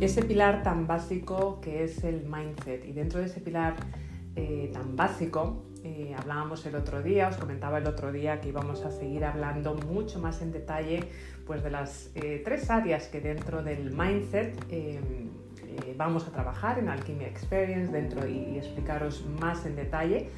ese pilar tan básico que es el mindset. Y dentro de ese pilar tan básico, hablábamos el otro día, os comentaba el otro día que íbamos a seguir hablando mucho más en detalle pues, de las 3 áreas que dentro del mindset vamos a trabajar en Alquimia Experience dentro y explicaros más en detalle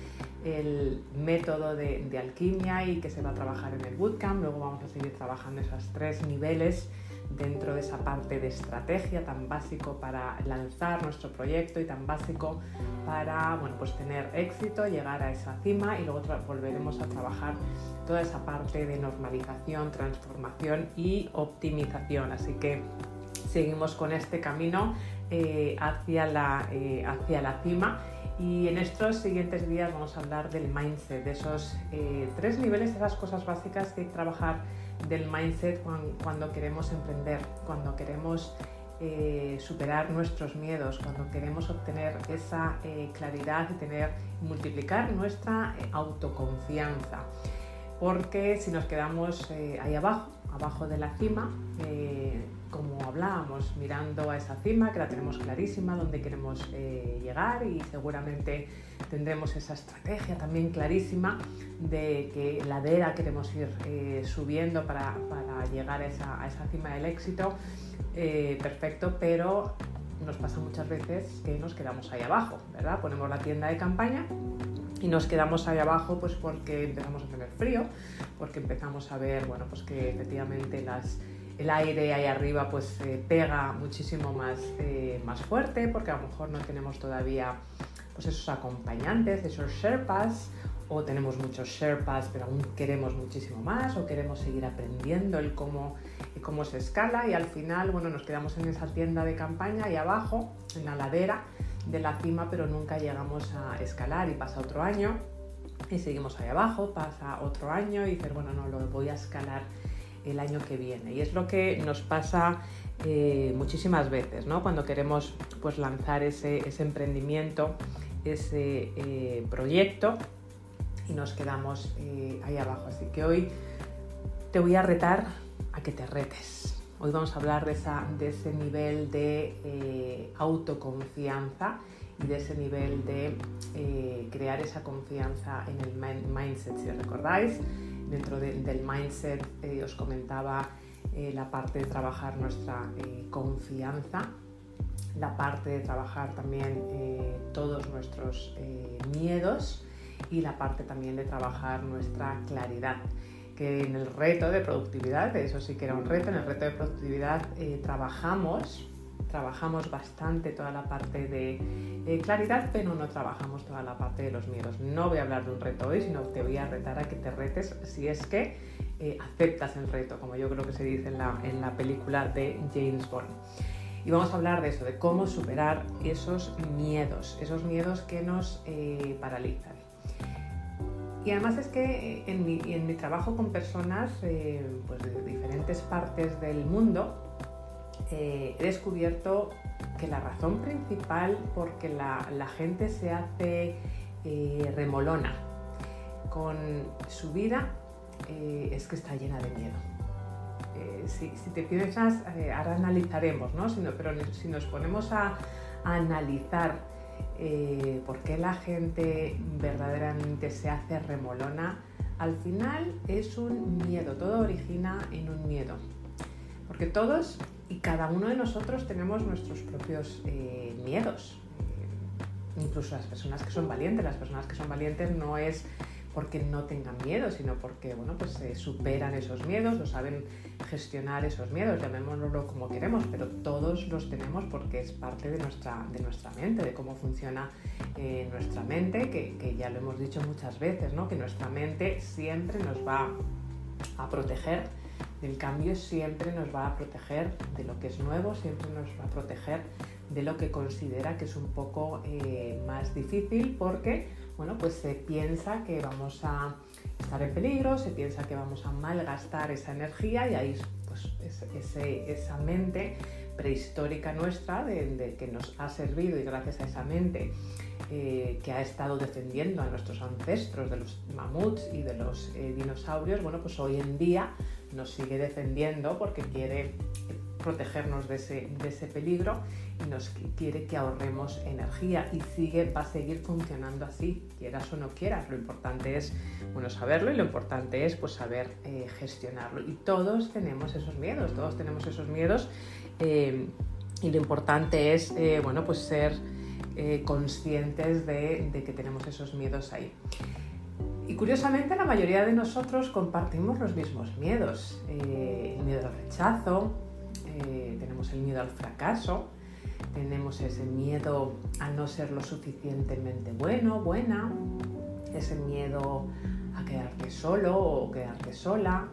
el método de alquimia y que se va a trabajar en el bootcamp. Luego vamos a seguir trabajando esos 3 niveles dentro de esa parte de estrategia tan básico para lanzar nuestro proyecto y tan básico para pues tener éxito, llegar a esa cima, y luego volveremos a trabajar toda esa parte de normalización, transformación y optimización. Así que seguimos con este camino hacia la cima, y en estos siguientes días vamos a hablar del mindset, de esos 3 niveles, de esas cosas básicas que hay que trabajar del mindset cuando queremos emprender, cuando queremos superar nuestros miedos, cuando queremos obtener esa claridad y multiplicar nuestra autoconfianza. Porque si nos quedamos ahí abajo de la cima, como hablábamos, mirando a esa cima que la tenemos clarísima, donde queremos llegar, y seguramente tendremos esa estrategia también clarísima de qué ladera queremos ir subiendo para llegar a esa cima del éxito. Perfecto, pero nos pasa muchas veces que nos quedamos ahí abajo, ¿verdad? Ponemos la tienda de campaña y nos quedamos ahí abajo pues porque empezamos a tener frío, porque empezamos a ver pues que efectivamente el aire ahí arriba pues pega muchísimo más fuerte, porque a lo mejor no tenemos todavía pues esos acompañantes, esos Sherpas, o tenemos muchos Sherpas pero aún queremos muchísimo más, o queremos seguir aprendiendo el cómo se escala, y al final nos quedamos en esa tienda de campaña y abajo, en la ladera de la cima, pero nunca llegamos a escalar, y pasa otro año y seguimos ahí abajo, pasa otro año y dices, no, lo voy a escalar el año que viene. Y es lo que nos pasa muchísimas veces, ¿no? Cuando queremos pues lanzar ese emprendimiento, ese proyecto, y nos quedamos ahí abajo. Así que hoy te voy a retar a que te retes. Hoy vamos a hablar de ese nivel de autoconfianza y de ese nivel de crear esa confianza en el mindset. Si recordáis, dentro del mindset os comentaba la parte de trabajar nuestra confianza, la parte de trabajar también todos nuestros miedos, y la parte también de trabajar nuestra claridad. Que en el reto de productividad, eso sí que era un reto, en el reto de productividad trabajamos bastante toda la parte de claridad, pero no trabajamos toda la parte de los miedos. No voy a hablar de un reto hoy, sino te voy a retar a que te retes si es que aceptas el reto, como yo creo que se dice en la película de James Bond. Y vamos a hablar de eso, de cómo superar esos miedos que nos paralizan. Y además es que en mi trabajo con personas pues de diferentes partes del mundo, he descubierto que la razón principal por que la gente se hace remolona con su vida es que está llena de miedo. Si te piensas, ahora analizaremos, ¿no? Pero si nos ponemos a analizar por qué la gente verdaderamente se hace remolona, al final es un miedo, todo origina en un miedo, porque todos y cada uno de nosotros tenemos nuestros propios miedos, incluso las personas que son valientes no es porque no tengan miedo, sino porque superan esos miedos, lo saben gestionar esos miedos, llamémoslo como queremos, pero todos los tenemos porque es parte de nuestra mente, de cómo funciona nuestra mente, que ya lo hemos dicho muchas veces, ¿no? Que nuestra mente siempre nos va a proteger del cambio, siempre nos va a proteger de lo que es nuevo, siempre nos va a proteger de lo que considera que es un poco más difícil, porque se piensa que vamos a estar en peligro, se piensa que vamos a malgastar esa energía, y ahí pues esa mente prehistórica nuestra que nos ha servido, y gracias a esa mente que ha estado defendiendo a nuestros ancestros de los mamuts y de los dinosaurios, hoy en día nos sigue defendiendo porque quiere protegernos de ese peligro y nos quiere que ahorremos energía y va a seguir funcionando así, quieras o no quieras. Lo importante es saberlo y lo importante es saber gestionarlo. Y todos tenemos esos miedos, y lo importante es ser conscientes de que tenemos esos miedos ahí. Y curiosamente la mayoría de nosotros compartimos los mismos miedos. El miedo al rechazo, tenemos el miedo al fracaso, tenemos ese miedo a no ser lo suficientemente buena, ese miedo a quedarte solo o quedarte sola,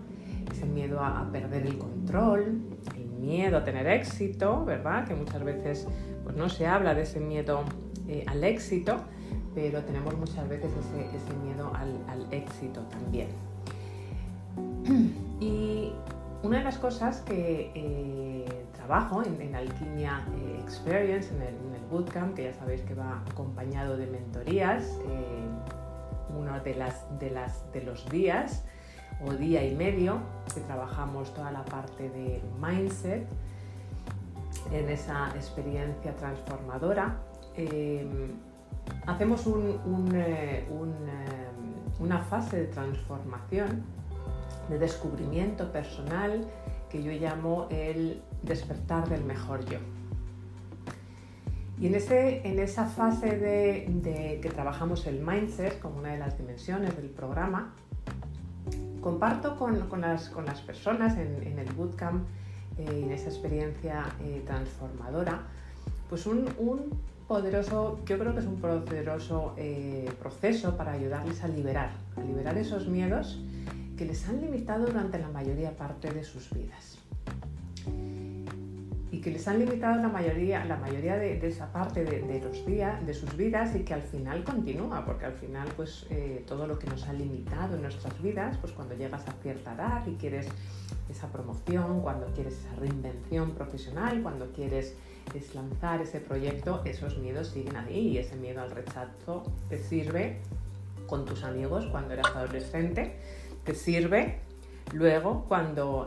ese miedo a perder el control, el miedo a tener éxito, ¿verdad? Que muchas veces no se habla de ese miedo al éxito, pero tenemos muchas veces ese miedo al éxito también. Y una de las cosas que trabajo en Alquimia Experience, en el bootcamp, que ya sabéis que va acompañado de mentorías, uno de los días o día y medio que trabajamos toda la parte de mindset en esa experiencia transformadora. Hacemos una fase de transformación, de descubrimiento personal, que yo llamo el despertar del mejor yo. Y en esa fase de que trabajamos el mindset como una de las dimensiones del programa, comparto con las personas en el bootcamp y en esa experiencia transformadora, pues un poderoso, yo creo que es un poderoso proceso para ayudarles a liberar esos miedos que les han limitado durante la mayoría parte de sus vidas. Y que les han limitado la mayoría de esa parte de sus vidas, y que al final continúa, porque al final todo lo que nos ha limitado en nuestras vidas, cuando llegas a cierta edad y quieres esa promoción, cuando quieres esa reinvención profesional, cuando quieres lanzar ese proyecto, esos miedos siguen ahí, y ese miedo al rechazo te sirve con tus amigos cuando eras adolescente, te sirve luego cuando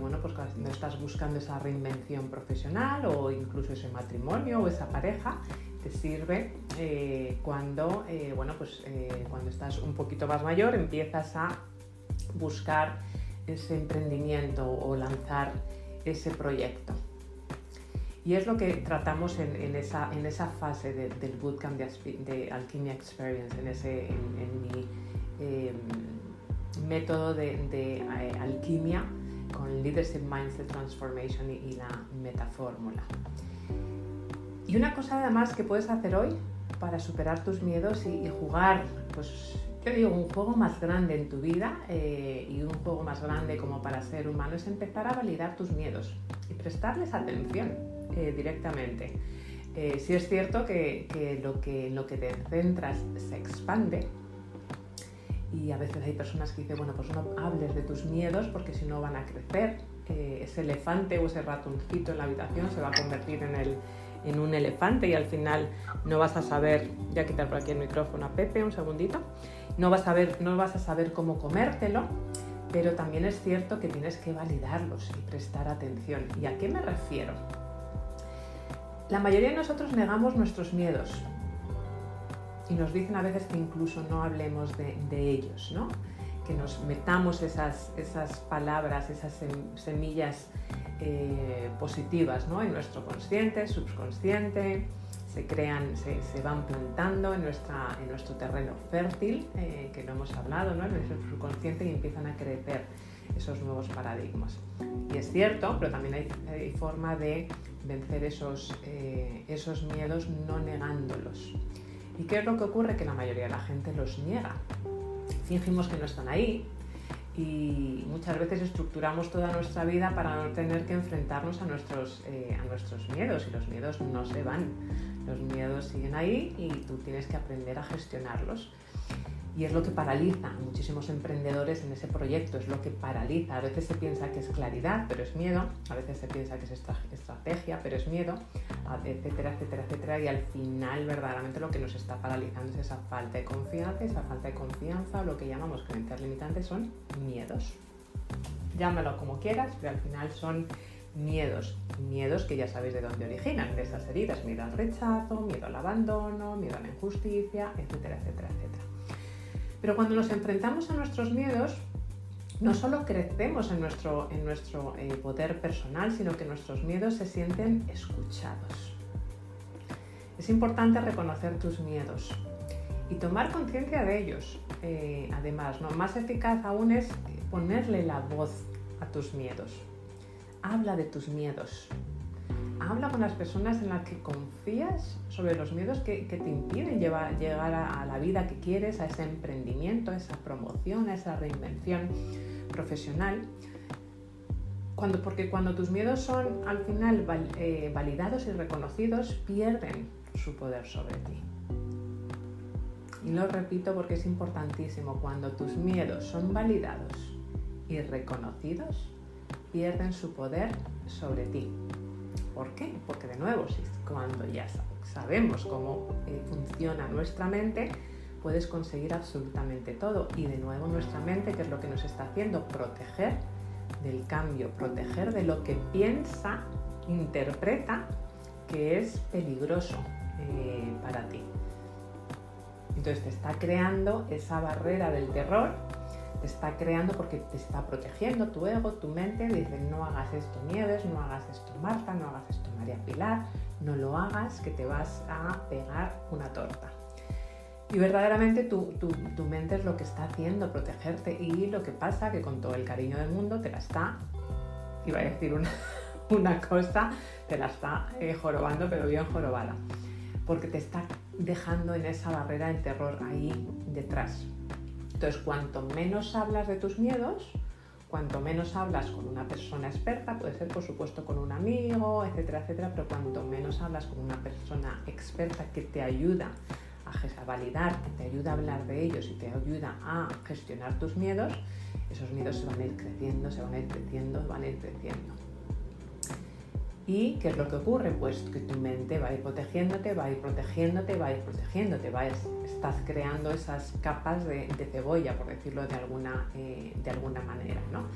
cuando estás buscando esa reinvención profesional o incluso ese matrimonio o esa pareja, te sirve cuando estás un poquito más mayor, empiezas a buscar ese emprendimiento o lanzar ese proyecto. Y es lo que tratamos en esa fase del bootcamp de Alquimia Experience, en mi método de alquimia con Leadership Mindset Transformation y la metafórmula. Y una cosa además que puedes hacer hoy para superar tus miedos y jugar, yo digo, un juego más grande en tu vida y un juego más grande como para ser humano, es empezar a validar tus miedos y prestarles atención directamente. Sí es cierto que en lo que te centras se expande, y a veces hay personas que dicen, no hables de tus miedos porque si no van a crecer. Ese elefante o ese ratoncito en la habitación se va a convertir en un elefante y al final no vas a saber, voy a quitar por aquí el micrófono a Pepe un segundito, no vas a saber cómo comértelo, pero también es cierto que tienes que validarlos y prestar atención. ¿Y a qué me refiero? La mayoría de nosotros negamos nuestros miedos y nos dicen a veces que incluso no hablemos de ellos, ¿no? Que nos metamos esas palabras, esas semillas positivas, ¿no? En nuestro consciente, subconsciente, se van plantando en nuestro terreno fértil, que lo hemos hablado, ¿no? En nuestro subconsciente, y empiezan a crecer esos nuevos paradigmas. Y es cierto, pero también hay forma de vencer esos miedos no negándolos. ¿Y qué es lo que ocurre? Que la mayoría de la gente los niega. Fingimos que no están ahí y muchas veces estructuramos toda nuestra vida para no tener que enfrentarnos a nuestros miedos, y los miedos no se van. Los miedos siguen ahí y tú tienes que aprender a gestionarlos. Y es lo que paraliza a muchísimos emprendedores en ese proyecto, es lo que paraliza. A veces se piensa que es claridad, pero es miedo. A veces se piensa que es estrategia, pero es miedo, etcétera, etcétera, etcétera. Y al final, verdaderamente, lo que nos está paralizando es esa falta de confianza. Esa falta de confianza, o lo que llamamos creencias limitantes, son miedos. Llámalo como quieras, pero al final son miedos que ya sabéis de dónde originan, de esas heridas, miedo al rechazo, miedo al abandono, miedo a la injusticia, etcétera, etcétera, etcétera. Pero cuando nos enfrentamos a nuestros miedos, no solo crecemos en nuestro poder personal, sino que nuestros miedos se sienten escuchados. Es importante reconocer tus miedos y tomar conciencia de ellos. Además, ¿no? Más eficaz aún es ponerle la voz a tus miedos. Habla de tus miedos. Habla con las personas en las que confías sobre los miedos que te impiden llegar a la vida que quieres, a ese emprendimiento, a esa promoción, a esa reinvención profesional. Porque cuando tus miedos son al final validados y reconocidos, pierden su poder sobre ti. Y lo repito porque es importantísimo, cuando tus miedos son validados y reconocidos, pierden su poder sobre ti. ¿Por qué? Porque de nuevo, cuando ya sabemos cómo funciona nuestra mente, puedes conseguir absolutamente todo. Y de nuevo nuestra mente, ¿qué es lo que nos está haciendo? Proteger del cambio, proteger de lo que piensa, interpreta que es peligroso para ti. Entonces te está creando esa barrera del terror, te está creando porque te está protegiendo tu ego, tu mente, dice no hagas esto Nieves, no hagas esto Marta, no hagas esto María Pilar, no lo hagas que te vas a pegar una torta. Y verdaderamente tu mente es lo que está haciendo, protegerte, y lo que pasa que con todo el cariño del mundo te la está, iba a decir una cosa, te la está jorobando, pero bien jorobada, porque te está dejando en esa barrera del terror ahí detrás. Entonces, cuanto menos hablas de tus miedos, cuanto menos hablas con una persona experta, puede ser por supuesto con un amigo, etcétera, etcétera, pero cuanto menos hablas con una persona experta que te ayuda a validar, que te ayuda a hablar de ellos y te ayuda a gestionar tus miedos, esos miedos se van a ir creciendo, se van a ir creciendo, van a ir creciendo. ¿Y qué es lo que ocurre? Pues que tu mente va a ir protegiéndote, va a ir protegiéndote, va a ir protegiéndote, estás creando esas capas de cebolla, por decirlo de alguna manera, ¿no?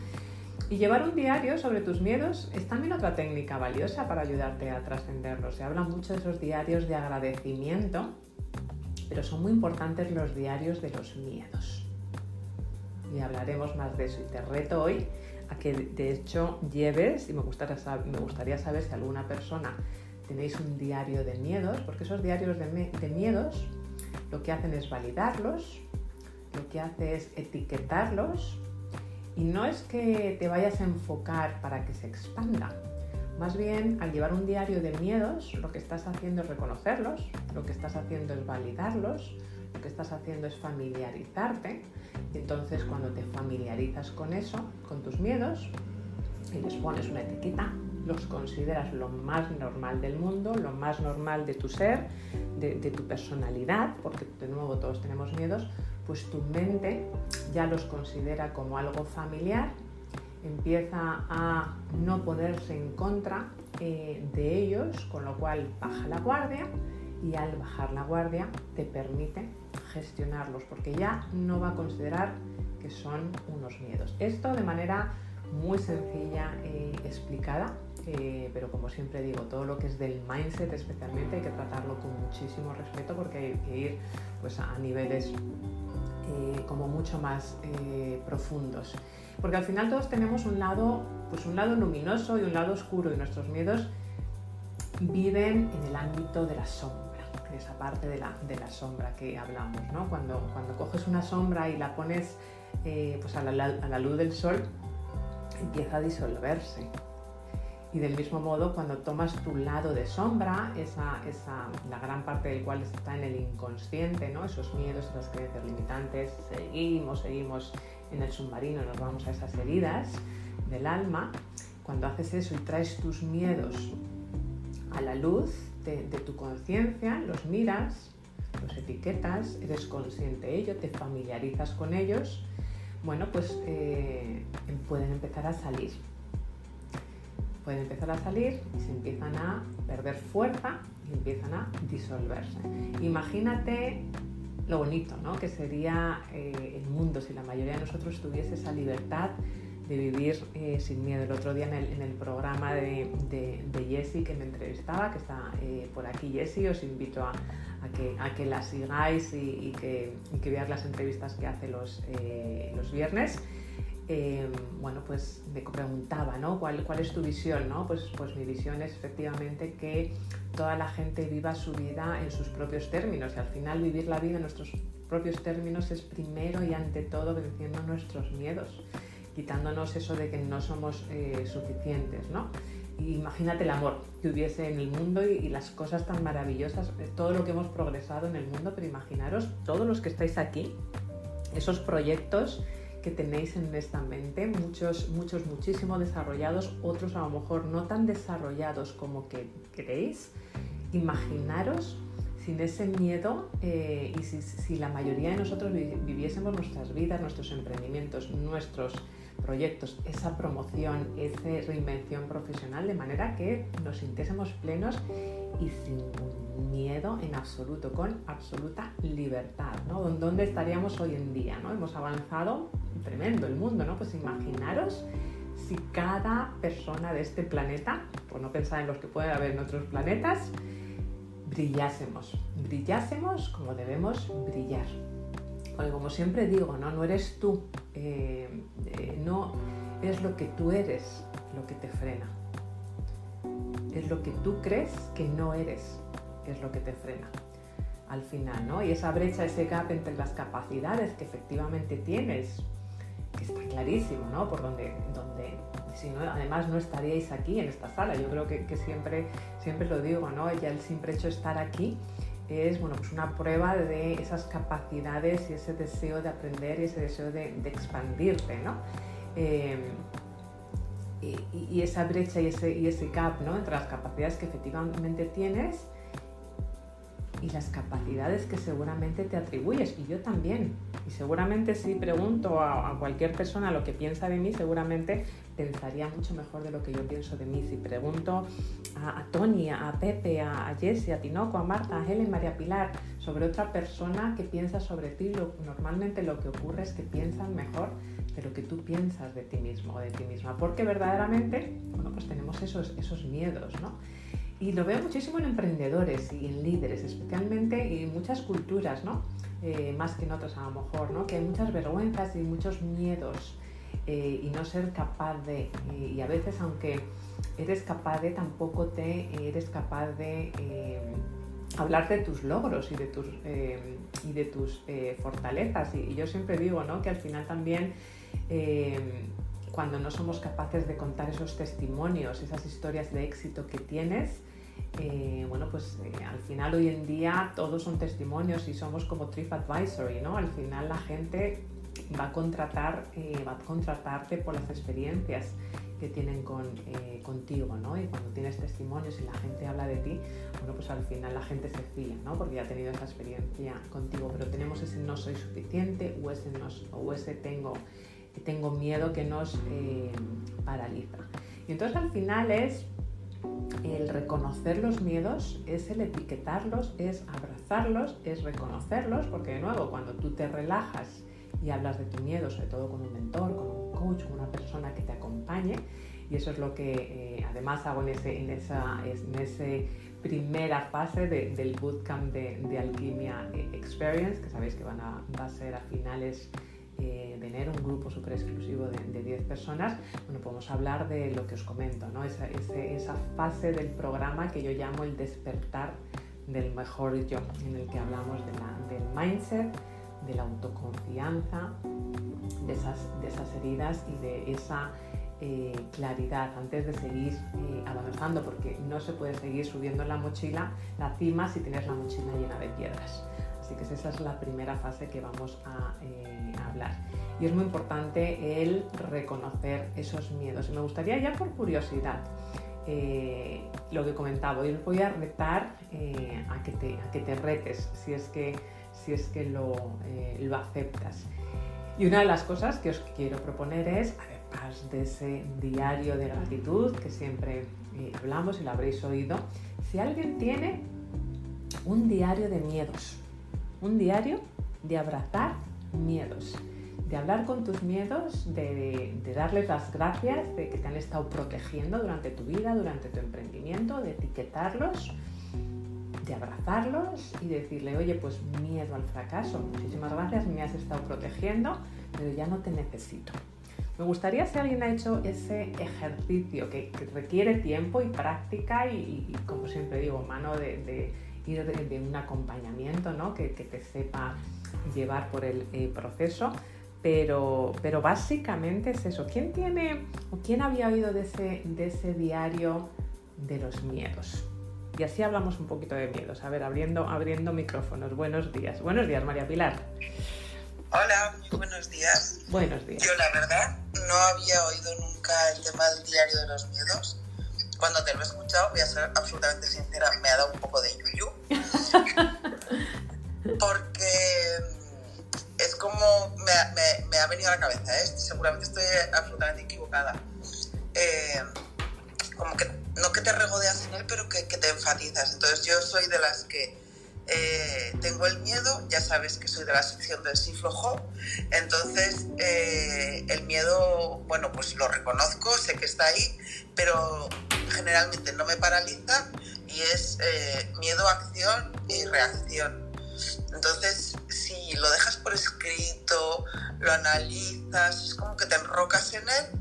Y llevar un diario sobre tus miedos es también otra técnica valiosa para ayudarte a trascenderlos. Se habla mucho de esos diarios de agradecimiento, pero son muy importantes los diarios de los miedos. Y hablaremos más de eso, y te reto hoy a que de hecho lleves, y me gustaría saber si alguna persona tenéis un diario de miedos, porque esos diarios de miedos lo que hacen es validarlos, lo que hace es etiquetarlos, y no es que te vayas a enfocar para que se expanda. Más bien, al llevar un diario de miedos, lo que estás haciendo es reconocerlos, lo que estás haciendo es validarlos, lo que estás haciendo es familiarizarte. Y entonces, cuando te familiarizas con eso, con tus miedos, y les pones una etiqueta, los consideras lo más normal del mundo, lo más normal de tu ser, de tu personalidad, porque de nuevo todos tenemos miedos, pues tu mente ya los considera como algo familiar, empieza a no ponerse en contra de ellos, con lo cual baja la guardia, y al bajar la guardia te permite gestionarlos, porque ya no va a considerar que son unos miedos. Esto de manera muy sencilla explicada, pero como siempre digo, todo lo que es del mindset especialmente hay que tratarlo con muchísimo respeto, porque hay que ir pues, a niveles como mucho más profundos. Porque al final todos tenemos un lado luminoso y un lado oscuro, y nuestros miedos viven en el ámbito de la sombra, en esa parte de la sombra que hablamos, ¿no? Cuando coges una sombra y la pones pues a la luz del sol, empieza a disolverse. Y del mismo modo, cuando tomas tu lado de sombra, la gran parte del cual está en el inconsciente, ¿no? Esos miedos, esas creencias limitantes, seguimos en el submarino, nos vamos a esas heridas del alma. Cuando haces eso y traes tus miedos a la luz de tu conciencia, los miras, los etiquetas, eres consciente de ello, te familiarizas con ellos, bueno, pues pueden empezar a salir. Pueden empezar a salir y se empiezan a perder fuerza y empiezan a disolverse. Imagínate lo bonito, ¿no? Que sería el mundo si la mayoría de nosotros tuviese esa libertad vivir sin miedo. El otro día en el programa de Jessie que me entrevistaba, que está por aquí Jessie, os invito a que la sigáis y que veáis las entrevistas que hace los viernes. Bueno, pues me preguntaba, ¿no? ¿Cuál es tu visión, ¿no? Pues mi visión es efectivamente que toda la gente viva su vida en sus propios términos, y al final vivir la vida en nuestros propios términos es primero y ante todo venciendo nuestros miedos, quitándonos eso de que no somos suficientes, ¿no? Y imagínate el amor que hubiese en el mundo y las cosas tan maravillosas, todo lo que hemos progresado en el mundo, pero imaginaros todos los que estáis aquí, esos proyectos que tenéis en esta mente, muchísimo desarrollados, otros a lo mejor no tan desarrollados como que queréis. Imaginaros sin ese miedo y si la mayoría de nosotros viviésemos nuestras vidas, nuestros emprendimientos, nuestros proyectos, esa promoción, esa reinvención profesional, de manera que nos sintiésemos plenos y sin miedo en absoluto, con absoluta libertad, ¿no? ¿Dónde estaríamos hoy en día, ¿no? Hemos avanzado tremendo el mundo, ¿no? Pues imaginaros si cada persona de este planeta, por no pensar en los que pueden haber en otros planetas, brillásemos como debemos brillar. Porque como siempre digo, no eres tú, no es lo que tú eres lo que te frena. Es lo que tú crees que no eres, es lo que te frena al final, ¿no? Y esa brecha, ese gap entre las capacidades que efectivamente tienes, que está clarísimo, ¿no? Por donde si no, además no estaríais aquí en esta sala. Yo creo que siempre lo digo, ¿no? Ya el simple hecho de estar aquí es, bueno, pues una prueba de esas capacidades y ese deseo de aprender y ese deseo de expandirte, ¿no? Y esa brecha y ese gap, ¿no? Entre las capacidades que efectivamente tienes y las capacidades que seguramente te atribuyes, y yo también. Y seguramente si pregunto a cualquier persona lo que piensa de mí, seguramente pensaría mucho mejor de lo que yo pienso de mí. Si pregunto a Tony, a Pepe, a Jessie, a Tinoco, a Marta, a Helen, María Pilar, sobre otra persona que piensa sobre ti, normalmente lo que ocurre es que piensan mejor de lo que tú piensas de ti mismo o de ti misma, porque verdaderamente, bueno, pues tenemos esos miedos, ¿no? Y lo veo muchísimo en emprendedores y en líderes, especialmente, y en muchas culturas, ¿no? Más que en otras a lo mejor, ¿no? Que hay muchas vergüenzas y muchos miedos y no ser capaz de, y a veces aunque eres capaz de, tampoco eres capaz de hablar de tus logros y de tus fortalezas. Y yo siempre digo, ¿no? Que al final también cuando no somos capaces de contar esos testimonios, esas historias de éxito que tienes, bueno, pues al final hoy en día todos son testimonios y somos como TripAdvisory, ¿no? Al final la gente va a contratarte por las experiencias que tienen contigo, ¿no? Y cuando tienes testimonios y la gente habla de ti, bueno, pues al final la gente se fía, ¿no? Porque ya ha tenido esa experiencia contigo, pero tenemos ese no soy suficiente o ese tengo miedo que nos paraliza. Y entonces al final es el reconocer los miedos, es el etiquetarlos, es abrazarlos, es reconocerlos, porque de nuevo cuando tú te relajas y hablas de tu miedo, sobre todo con un mentor, con un coach, con una persona que te acompañe, y eso es lo que además hago en esa primera fase del bootcamp de Alquimia Experience, que sabéis que va a ser a finales de enero, un grupo súper exclusivo de 10 personas. Bueno, podemos hablar de lo que os comento, ¿no? Esa fase del programa que yo llamo el despertar del mejor yo, en el que hablamos del mindset, de la autoconfianza, de esas heridas y de esa claridad antes de seguir avanzando, porque no se puede seguir subiendo la cima si tienes la mochila llena de piedras. Así que esa es la primera fase que vamos a hablar. Y es muy importante el reconocer esos miedos. Y me gustaría ya por curiosidad, lo que comentaba, hoy voy a retar a que te retes si es que lo aceptas. Y una de las cosas que os quiero proponer es, además de ese diario de gratitud que siempre hablamos y lo habréis oído, si alguien tiene un diario de miedos, un diario de abrazar miedos, de hablar con tus miedos, de darles las gracias de que te han estado protegiendo durante tu vida, durante tu emprendimiento, de etiquetarlos, de abrazarlos y decirle, oye, pues miedo al fracaso, muchísimas gracias, me has estado protegiendo, pero ya no te necesito. Me gustaría si alguien ha hecho ese ejercicio que requiere tiempo y práctica y como siempre digo, mano de ir de un acompañamiento, ¿no? que te sepa llevar por el proceso, pero básicamente es eso. ¿Quién tiene o quién había oído de ese diario de los miedos? Y así hablamos un poquito de miedos. A ver, abriendo micrófonos. Buenos días, María Pilar. Hola, muy buenos días. Buenos días. Yo la verdad no había oído nunca el tema del diario de los miedos. Cuando te lo he escuchado, voy a ser absolutamente sincera, me ha dado un poco de yuyu. Porque es como me ha venido a la cabeza, seguramente estoy absolutamente equivocada. Como que no que te regodeas en él, pero que te enfatizas. Entonces yo soy de las que tengo el miedo, ya sabes que soy de la sección del sí flojo, entonces el miedo, bueno, pues lo reconozco, sé que está ahí, pero generalmente no me paraliza y es miedo, acción y reacción. Entonces, si lo dejas por escrito, lo analizas, es como que te enrocas en él,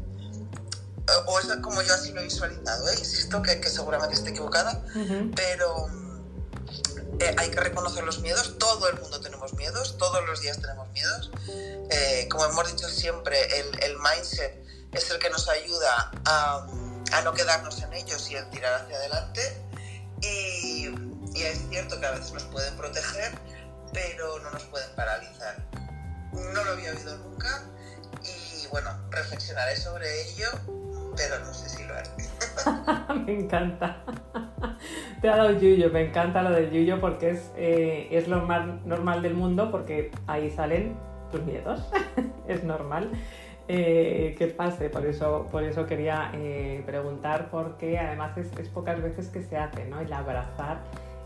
o es como yo así lo he visualizado, insisto que seguramente esté equivocada, pero hay que reconocer los miedos. Todo el mundo tenemos miedos, todos los días tenemos miedos. Como hemos dicho siempre, el mindset es el que nos ayuda a no quedarnos en ellos y a tirar hacia adelante. Y es cierto que a veces nos pueden proteger, pero no nos pueden paralizar. No lo había oído nunca y bueno, reflexionaré sobre ello, pero no sé si lo haré. Me encanta. Te ha dado yuyo, me encanta lo del yuyo porque es lo más normal del mundo, porque ahí salen tus miedos. Es normal que pase, por eso quería preguntar, porque además es pocas veces que se hace, ¿no? El abrazar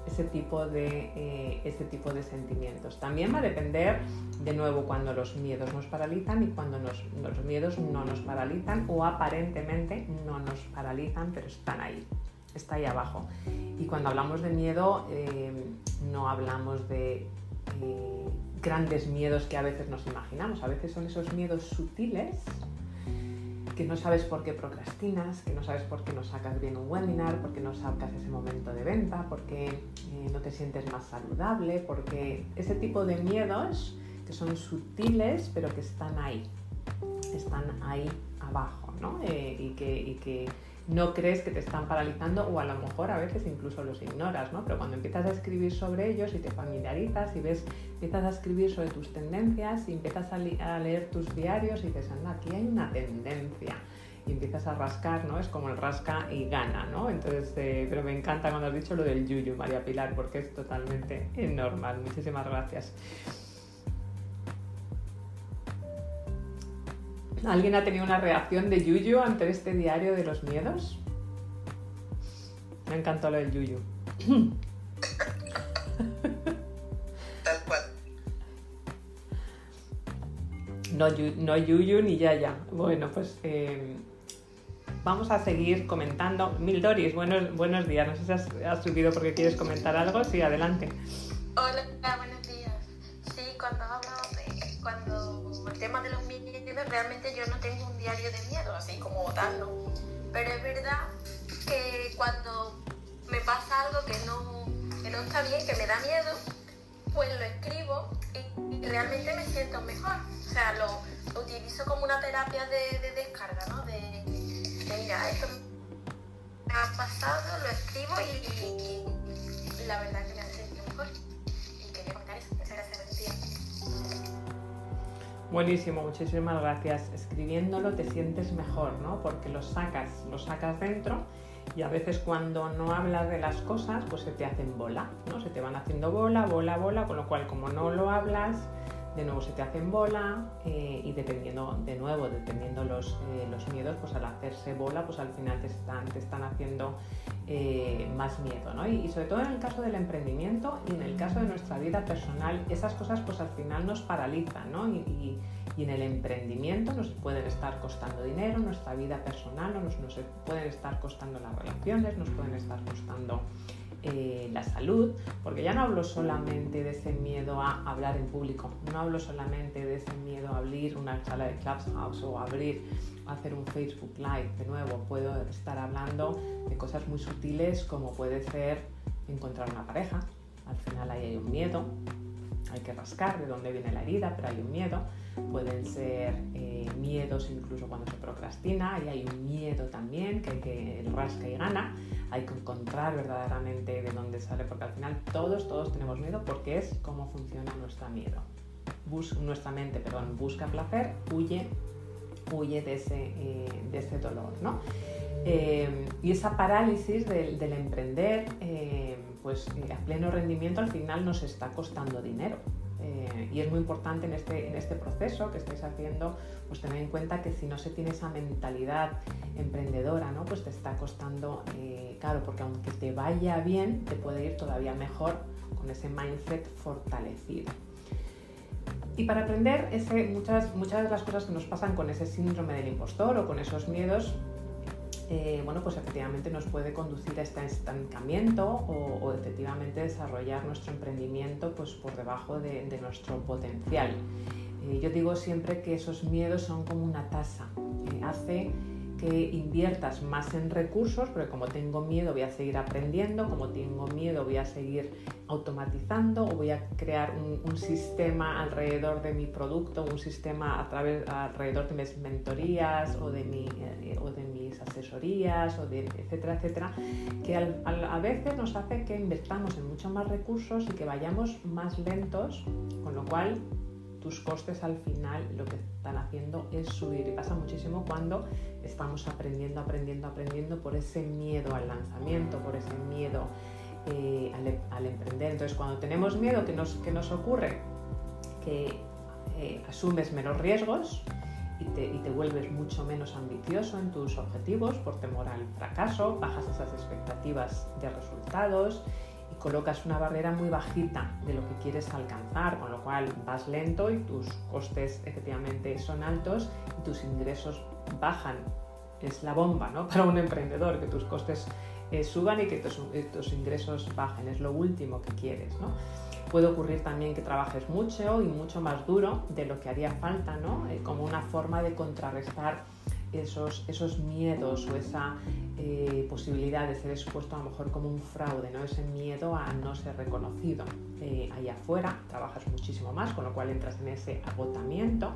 ese tipo de sentimientos. También va a depender, de nuevo, cuando los miedos nos paralizan y cuando los miedos no nos paralizan, o aparentemente no nos paralizan, pero están ahí, está ahí abajo. Y cuando hablamos de miedo, no hablamos de grandes miedos que a veces nos imaginamos. A veces son esos miedos sutiles, que no sabes por qué procrastinas, que no sabes por qué no sacas bien un webinar, por qué no sacas ese momento de venta, por qué no te sientes más saludable, porque ese tipo de miedos que son sutiles pero que están ahí abajo, ¿no? Y que no crees que te están paralizando, o a lo mejor a veces incluso los ignoras, ¿no? Pero cuando empiezas a escribir sobre ellos y te familiarizas y empiezas a escribir sobre tus tendencias y empiezas a leer tus diarios y dices, anda, aquí hay una tendencia, y empiezas a rascar, ¿no? Es como el rasca y gana, ¿no? Entonces, pero me encanta cuando has dicho lo del yuyu, María Pilar, porque es totalmente normal. Muchísimas gracias. ¿Alguien ha tenido una reacción de yuyu ante este diario de los miedos? Me encantó lo del yuyu. Tal cual. No yuyu ni yaya. Bueno, pues vamos a seguir comentando. Mildoris, buenos días. No sé si has subido porque quieres comentar algo. Sí, adelante. Hola, buenos días. Sí, cuando el tema de los miedos, realmente yo no tengo un diario de miedo, así como tal, ¿no? Pero es verdad que cuando me pasa algo que no está bien, que me da miedo, pues lo escribo y realmente me siento mejor. O sea, lo utilizo como una terapia de descarga, ¿no? De mira, esto me ha pasado, lo escribo y la verdad que me hace sentir mejor. Y quería contar eso. Muchas gracias, buenos días. Buenísimo, muchísimas gracias. Escribiéndolo te sientes mejor, ¿no? Porque lo sacas dentro, y a veces cuando no hablas de las cosas, pues se te hacen bola, ¿no? Se te van haciendo bola, con lo cual, como no lo hablas, de nuevo se te hacen bola, y dependiendo los miedos, pues al hacerse bola, pues al final te están haciendo más miedo, ¿no? Y sobre todo en el caso del emprendimiento y en el caso de nuestra vida personal, esas cosas pues al final nos paralizan, ¿no? Y en el emprendimiento nos pueden estar costando dinero, nuestra vida personal, nos pueden estar costando las relaciones, nos pueden estar costando la salud, porque ya no hablo solamente de ese miedo a hablar en público, no hablo solamente de ese miedo a abrir una sala de Clubhouse o hacer un Facebook Live. De nuevo, puedo estar hablando de cosas muy sutiles como puede ser encontrar una pareja. Al final ahí hay un miedo, hay que rascar de dónde viene la herida, pero hay un miedo. Pueden ser miedos incluso cuando se procrastina, y hay un miedo también que rasca y gana. Hay que encontrar verdaderamente de dónde sale, porque al final todos tenemos miedo, porque es cómo funciona nuestra mente, busca placer, huye de ese dolor, ¿no? Y esa parálisis del emprender, a pleno rendimiento, al final nos está costando dinero. Y es muy importante en este proceso que estáis haciendo, pues tener en cuenta que si no se tiene esa mentalidad emprendedora, ¿no? Pues te está costando caro, porque aunque te vaya bien, te puede ir todavía mejor con ese mindset fortalecido. Y para aprender muchas de las cosas que nos pasan con ese síndrome del impostor o con esos miedos, pues efectivamente nos puede conducir a este estancamiento o efectivamente desarrollar nuestro emprendimiento pues por debajo de nuestro potencial. Yo digo siempre que esos miedos son como una tasa, hace que inviertas más en recursos, porque como tengo miedo voy a seguir aprendiendo, como tengo miedo voy a seguir automatizando, o voy a crear un sistema alrededor de mi producto, un sistema alrededor de mis mentorías o de mis asesorías, etcétera, que a veces nos hace que invirtamos en muchos más recursos y que vayamos más lentos, con lo cual tus costes al final lo que están haciendo es subir, y pasa muchísimo cuando estamos aprendiendo por ese miedo al lanzamiento, por ese miedo al emprender. Entonces, cuando tenemos miedo, ¿qué nos ocurre? Que asumes menos riesgos y te vuelves mucho menos ambicioso en tus objetivos por temor al fracaso, bajas esas expectativas de resultados y colocas una barrera muy bajita de lo que quieres alcanzar, con lo cual vas lento y tus costes efectivamente son altos y tus ingresos bajan. Es la bomba, ¿no? Para un emprendedor, que tus costes suban y que tus ingresos bajen, es lo último que quieres, ¿no? Puede ocurrir también que trabajes mucho y mucho más duro de lo que haría falta, ¿no? Como una forma de contrarrestar esos miedos o esa posibilidad de ser expuesto a lo mejor como un fraude, ¿no? Ese miedo a no ser reconocido. Allá afuera trabajas muchísimo más, con lo cual entras en ese agotamiento.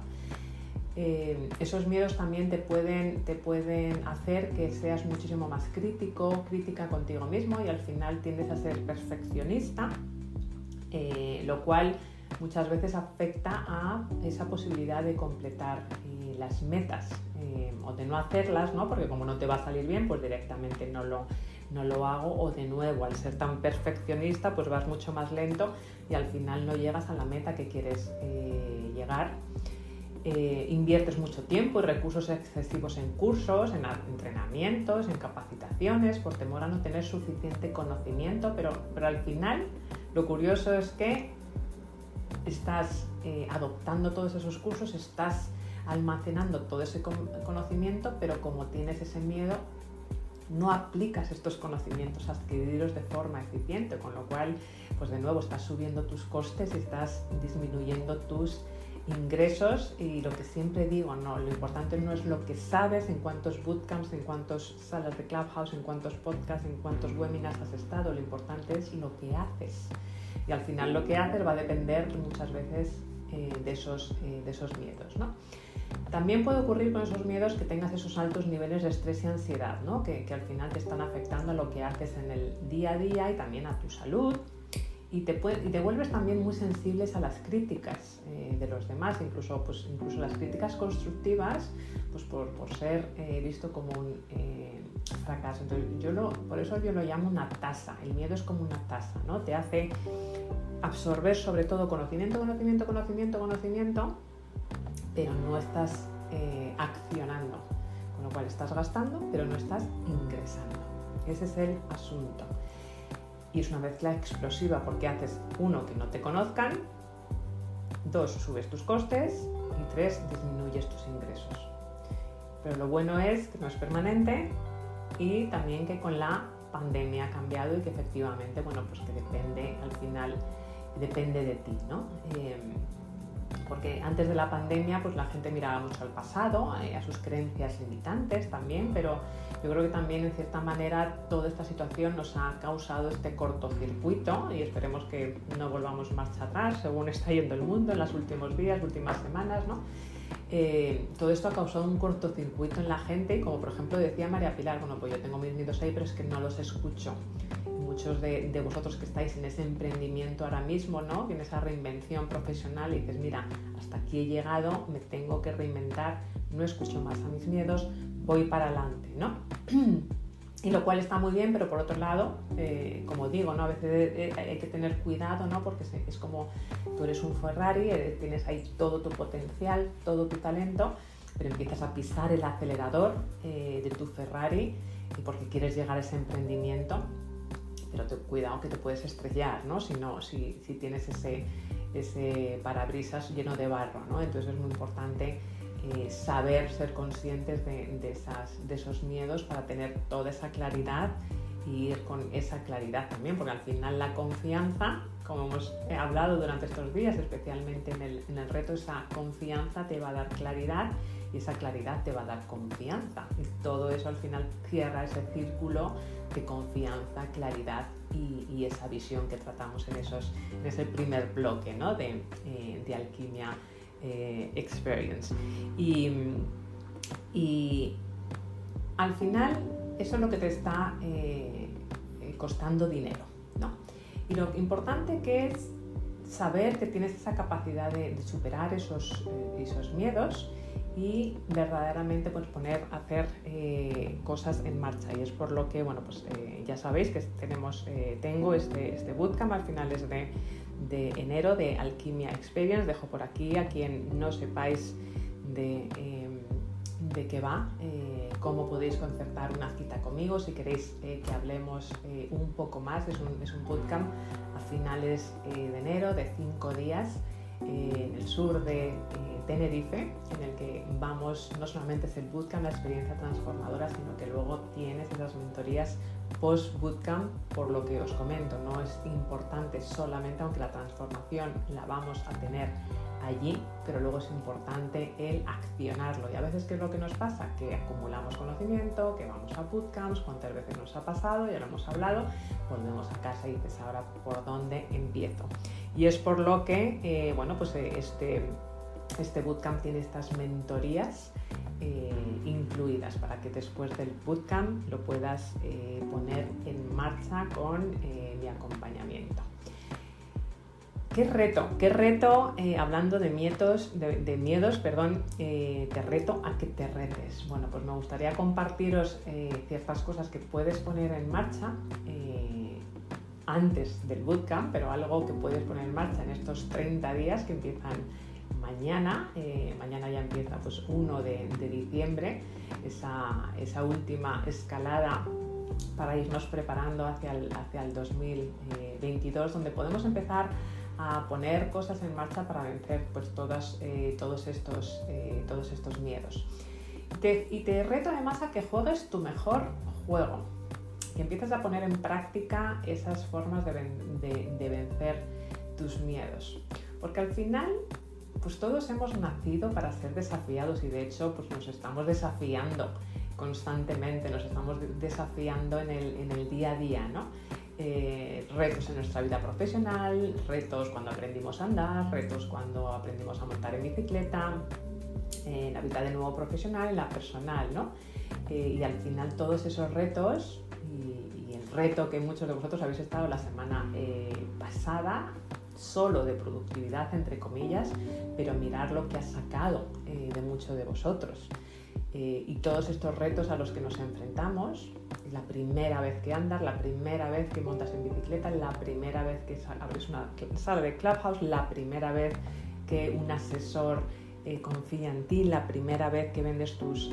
Esos miedos también te pueden hacer que seas muchísimo más crítica contigo mismo, y al final tiendes a ser perfeccionista, lo cual muchas veces afecta a esa posibilidad de completar las metas o de no hacerlas, ¿no? Porque como no te va a salir bien, pues directamente no lo hago, o de nuevo, al ser tan perfeccionista, pues vas mucho más lento y al final no llegas a la meta que quieres llegar. Inviertes mucho tiempo y recursos excesivos en cursos, en entrenamientos, en capacitaciones, por temor a no tener suficiente conocimiento, pero al final lo curioso es que estás adoptando todos esos cursos, estás almacenando todo ese conocimiento, pero como tienes ese miedo, no aplicas estos conocimientos adquiridos de forma eficiente, con lo cual, pues de nuevo, estás subiendo tus costes y estás disminuyendo tus ingresos. Y lo que siempre digo, no, lo importante no es lo que sabes, en cuántos bootcamps, en cuántas salas de Clubhouse, en cuántos podcasts, en cuántos webinars has estado, lo importante es lo que haces. Y al final lo que haces va a depender muchas veces de esos miedos, ¿no? También puede ocurrir con esos miedos que tengas esos altos niveles de estrés y ansiedad, ¿no? Que al final te están afectando a lo que haces en el día a día y también a tu salud. Y te vuelves también muy sensibles a las críticas de los demás, incluso las críticas constructivas, pues por ser visto como un fracaso. Entonces por eso yo lo llamo una tasa. El miedo es como una tasa, ¿no? Te hace absorber sobre todo conocimiento, pero no estás accionando, con lo cual estás gastando, pero no estás ingresando. Ese es el asunto. Y es una mezcla explosiva porque haces, 1, que no te conozcan, 2, subes tus costes y 3, disminuyes tus ingresos. Pero lo bueno es que no es permanente y también que con la pandemia ha cambiado y que efectivamente, bueno, pues que depende, al final, depende de ti, ¿no? Porque antes de la pandemia pues la gente miraba mucho al pasado, a sus creencias limitantes también, pero yo creo que también en cierta manera toda esta situación nos ha causado este cortocircuito y esperemos que no volvamos marcha atrás según está yendo el mundo en los últimos días, últimas semanas, ¿no? Todo esto ha causado un cortocircuito en la gente y como por ejemplo decía María Pilar, bueno, pues yo tengo mis miedos ahí pero es que no los escucho. Muchos de vosotros que estáis en ese emprendimiento ahora mismo, ¿no? En esa reinvención profesional y dices, mira, hasta aquí he llegado, me tengo que reinventar, no escucho más a mis miedos, voy para adelante, ¿no? Y lo cual está muy bien, pero por otro lado, como digo, ¿no? A veces hay que tener cuidado, ¿no? Porque es como tú eres un Ferrari, tienes ahí todo tu potencial, todo tu talento, pero empiezas a pisar el acelerador de tu Ferrari y porque quieres llegar a ese emprendimiento, pero cuidado que te puedes estrellar, ¿no? Si tienes ese parabrisas lleno de barro, ¿no? Entonces es muy importante saber ser conscientes de esos miedos para tener toda esa claridad y ir con esa claridad también, porque al final la confianza, como hemos hablado durante estos días, especialmente en el reto, esa confianza te va a dar claridad y esa claridad te va a dar confianza y todo eso al final cierra ese círculo de confianza, claridad y esa visión que tratamos en ese primer bloque, ¿no? de Alquimia Experience. Y al final eso es lo que te está costando dinero, ¿no? Y lo importante que es saber que tienes esa capacidad de superar esos miedos y verdaderamente pues hacer cosas en marcha. Y es por lo que, bueno, pues ya sabéis que tengo este bootcamp a finales de enero de Alquimia Experience. Dejo por aquí a quien no sepáis de qué va, cómo podéis concertar una cita conmigo si queréis que hablemos un poco más. Es un bootcamp a finales de enero de 5 días en el sur de Tenerife, en el que vamos, no solamente es el bootcamp, la experiencia transformadora, sino que luego tienes esas mentorías post-bootcamp, por lo que os comento, no es importante solamente, aunque la transformación la vamos a tener allí, pero luego es importante el accionarlo. Y a veces, ¿qué es lo que nos pasa? Que acumulamos conocimiento, que vamos a bootcamps, cuántas veces nos ha pasado, ya lo hemos hablado, volvemos a casa y dices, ahora, ¿por dónde empiezo? Y es por lo que, bueno, pues este bootcamp tiene estas mentorías incluidas para que después del bootcamp lo puedas poner en marcha con mi acompañamiento. ¿Qué reto? Hablando de miedos, te reto a que te retes. Bueno, pues me gustaría compartiros ciertas cosas que puedes poner en marcha antes del bootcamp, pero algo que puedes poner en marcha en estos 30 días que empiezan mañana. Mañana ya empieza pues 1 de diciembre, esa última escalada para irnos preparando hacia el 2022, donde podemos empezar a poner cosas en marcha para vencer pues todos estos miedos. Y te reto además a que juegues tu mejor juego, que empieces a poner en práctica esas formas de vencer tus miedos, porque al final pues todos hemos nacido para ser desafiados y de hecho pues nos estamos desafiando constantemente, nos estamos desafiando en el día a día, ¿no? Retos en nuestra vida profesional, retos cuando aprendimos a andar, retos cuando aprendimos a montar en bicicleta, en la vida de nuevo profesional, en la personal, ¿no? Y al final todos esos retos y el reto que muchos de vosotros habéis estado la semana pasada, solo de productividad entre comillas, pero mirar lo que ha sacado de muchos de vosotros. Y todos estos retos a los que nos enfrentamos, la primera vez que andas, la primera vez que montas en bicicleta, la primera vez que abres una sala de Clubhouse, la primera vez que un asesor confía en ti, la primera vez que vendes tus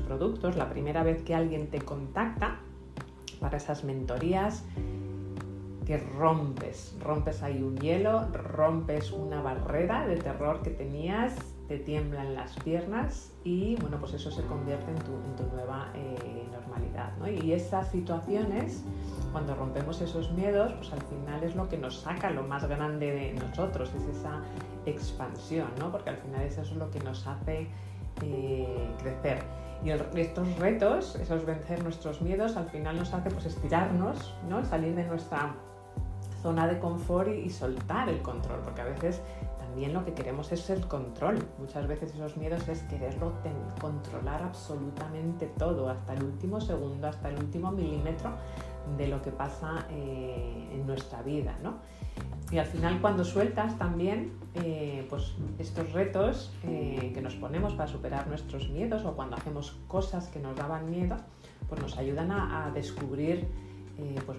productos, la primera vez que alguien te contacta, para esas mentorías, que rompes ahí un hielo, rompes una barrera de terror que tenías, te tiemblan las piernas y bueno, pues eso se convierte en tu nueva normalidad, ¿no? Y esas situaciones, cuando rompemos esos miedos, pues al final es lo que nos saca lo más grande de nosotros, es esa expansión, ¿no? Porque al final eso es lo que nos hace crecer. Y estos retos, esos vencer nuestros miedos, al final nos hace pues estirarnos, ¿no? Salir de nuestra zona de confort y soltar el control, porque a veces también lo que queremos es el control. Muchas veces esos miedos es quererlo controlar absolutamente todo, hasta el último segundo, hasta el último milímetro de lo que pasa en nuestra vida, ¿no? Y al final, cuando sueltas también pues estos retos que nos ponemos para superar nuestros miedos, o cuando hacemos cosas que nos daban miedo, pues nos ayudan a descubrir pues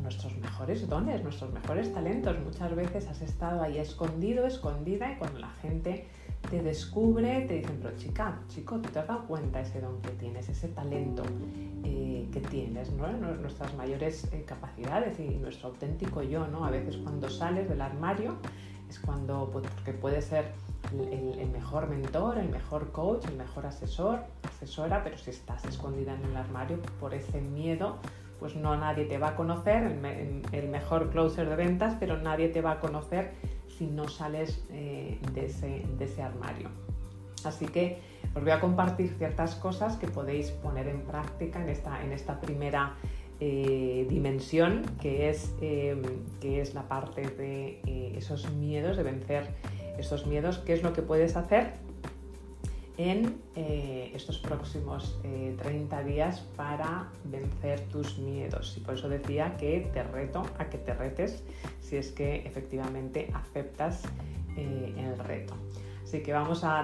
nuestros mejores dones, nuestros mejores talentos. Muchas veces has estado ahí escondido, escondida, y cuando la gente te descubre, te dicen, pero chico, ¿te has dado cuenta ese don que tienes, ese talento que tienes, ¿no? Nuestras mayores capacidades y nuestro auténtico yo, ¿no? A veces cuando sales del armario es cuando, porque puede ser el mejor mentor, el mejor coach, el mejor asesora, pero si estás escondida en el armario por ese miedo, pues no, nadie te va a conocer, el mejor closer de ventas, pero nadie te va a conocer si no sales de ese armario. Así que os voy a compartir ciertas cosas que podéis poner en práctica en esta primera dimensión, que es la parte de esos miedos, de vencer esos miedos. ¿Qué es lo que puedes hacer en estos próximos 30 días para vencer tus miedos? Y por eso decía que te reto a que te retes si es que efectivamente aceptas el reto. Así que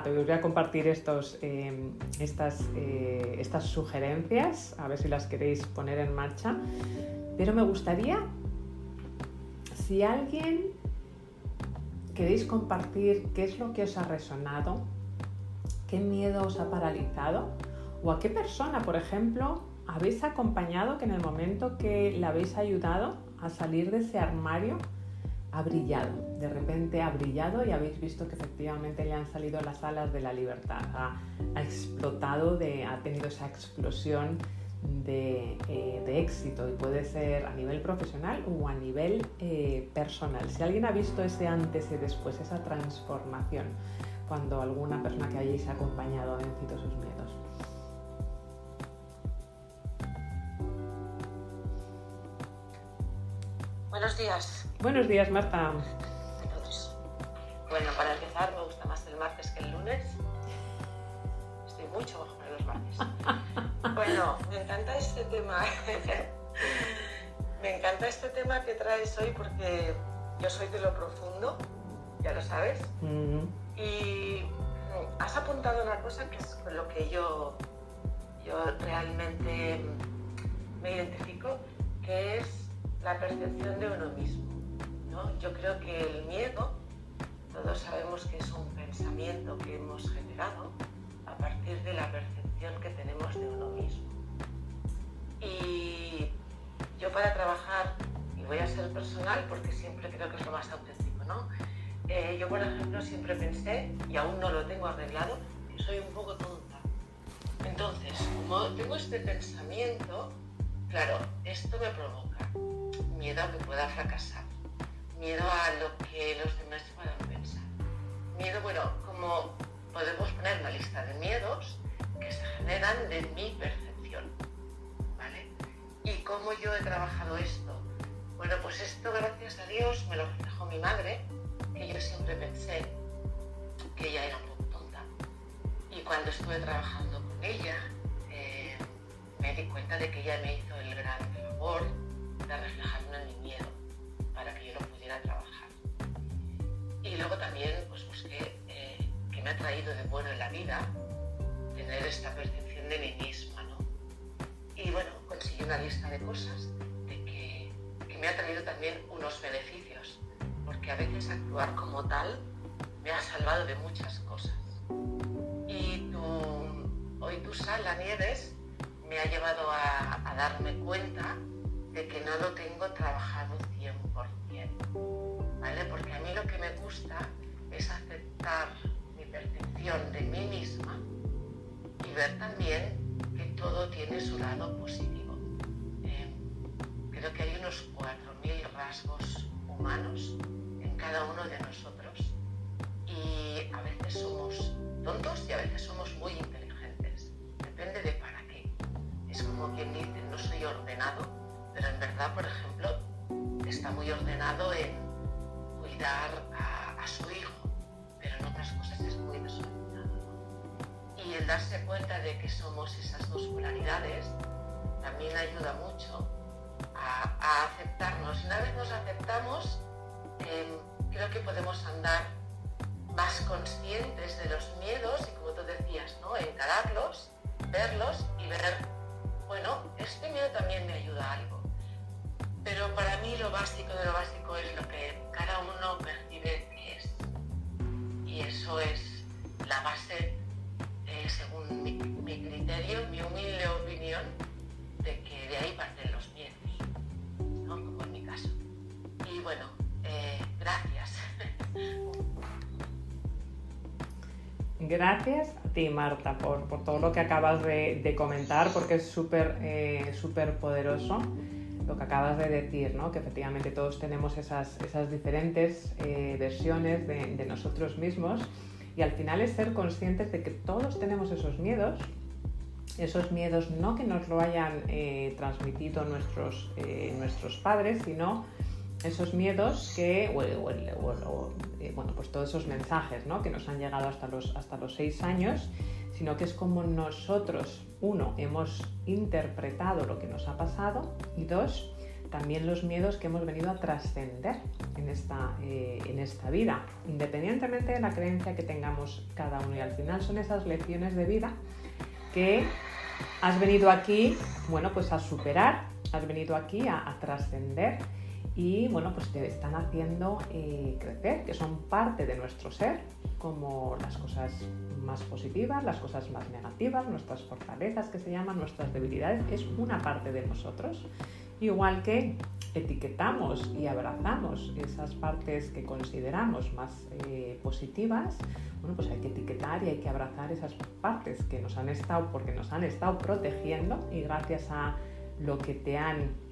te voy a compartir estas sugerencias, a ver si las queréis poner en marcha. Pero me gustaría, si alguien queréis compartir qué es lo que os ha resonado, qué miedo os ha paralizado, o a qué persona, por ejemplo, habéis acompañado que en el momento que la habéis ayudado a salir de ese armario ha brillado, de repente ha brillado y habéis visto que efectivamente le han salido las alas de la libertad, ha explotado, ha tenido esa explosión de éxito, y puede ser a nivel profesional o a nivel personal. Si alguien ha visto ese antes y después, esa transformación, cuando alguna persona que hayáis acompañado ha vencido sus miedos. Buenos días. Buenos días, Marta. Bueno, para empezar, me gusta más el martes que el lunes. Estoy mucho mejor en los martes. Bueno, me encanta este tema. Me encanta este tema que traes hoy, porque yo soy de lo profundo, ya lo sabes. Y has apuntado una cosa que es con lo que yo realmente me identifico, que es la percepción de uno mismo, ¿no? Yo creo que el miedo, todos sabemos que es un pensamiento que hemos generado a partir de la percepción que tenemos de uno mismo. Y yo, para trabajar, y voy a ser personal porque siempre creo que es lo más auténtico, ¿no? Yo, por ejemplo, siempre pensé, y aún no lo tengo arreglado, que soy un poco tonta. Entonces, como tengo este pensamiento, claro, esto me provoca miedo a que pueda fracasar, miedo a lo que los demás puedan pensar, miedo, bueno, como podemos poner una lista de miedos que se generan de mi percepción, ¿vale? ¿Y cómo yo he trabajado esto? Bueno, pues esto, gracias a Dios, me lo reflejó mi madre, que yo siempre pensé que ella era un poco tonta. Y cuando estuve trabajando con ella, me di cuenta de que ella me hizo el gran favor de reflejarme en mi miedo para que yo lo pudiera trabajar. Y luego también pues busqué qué me ha traído de bueno en la vida tener esta percepción de mí misma, ¿no? Y bueno, conseguí una lista de cosas de que me ha traído también unos beneficios, porque a veces actuar como tal me ha salvado de muchas cosas. Y hoy tu sal, la Nieves, me ha llevado a darme cuenta de que no lo tengo trabajado 100%, ¿vale? Porque a mí lo que me gusta es aceptar mi percepción de mí misma y ver también que todo tiene su lado positivo. Creo que hay unos 4.000 rasgos humanos en cada uno de nosotros y a veces somos tontos y a veces somos muy inteligentes. Depende de para qué. Es como quien dice, no soy ordenado, pero en verdad, por ejemplo, está muy ordenado en cuidar a su hijo, pero en otras cosas es muy desordenado, ¿no? Y el darse cuenta de que somos esas dos polaridades también ayuda mucho a aceptarnos. Una vez nos aceptamos, creo que podemos andar más conscientes de los miedos y, como tú decías, ¿no? Encararlos, verlos y ver, bueno, este miedo también me ayuda a algo. Pero para mí lo básico de lo básico es lo que cada uno percibe que es. Y eso es la base, según mi criterio, mi humilde opinión, de que de ahí parten los miedos, ¿no? Como en mi caso. Y bueno, gracias. Gracias a ti, Marta, por todo lo que acabas de comentar, porque es súper poderoso lo que acabas de decir, ¿no? Que efectivamente todos tenemos esas diferentes versiones de nosotros mismos, y al final es ser conscientes de que todos tenemos esos miedos no que nos lo hayan transmitido nuestros padres, sino esos miedos que, bueno, pues todos esos mensajes, ¿no? Que nos han llegado hasta los 6 años, sino que es como nosotros, uno, hemos interpretado lo que nos ha pasado, y dos, también los miedos que hemos venido a trascender en esta vida, independientemente de la creencia que tengamos cada uno. Y al final son esas lecciones de vida que has venido aquí, bueno, pues a superar, has venido aquí a trascender, y bueno, pues te están haciendo crecer, que son parte de nuestro ser, como las cosas más positivas, las cosas más negativas, nuestras fortalezas, que se llaman, nuestras debilidades, es una parte de nosotros. Igual que etiquetamos y abrazamos esas partes que consideramos más positivas, bueno, pues hay que etiquetar y hay que abrazar esas partes que nos han estado protegiendo, y gracias a lo que te han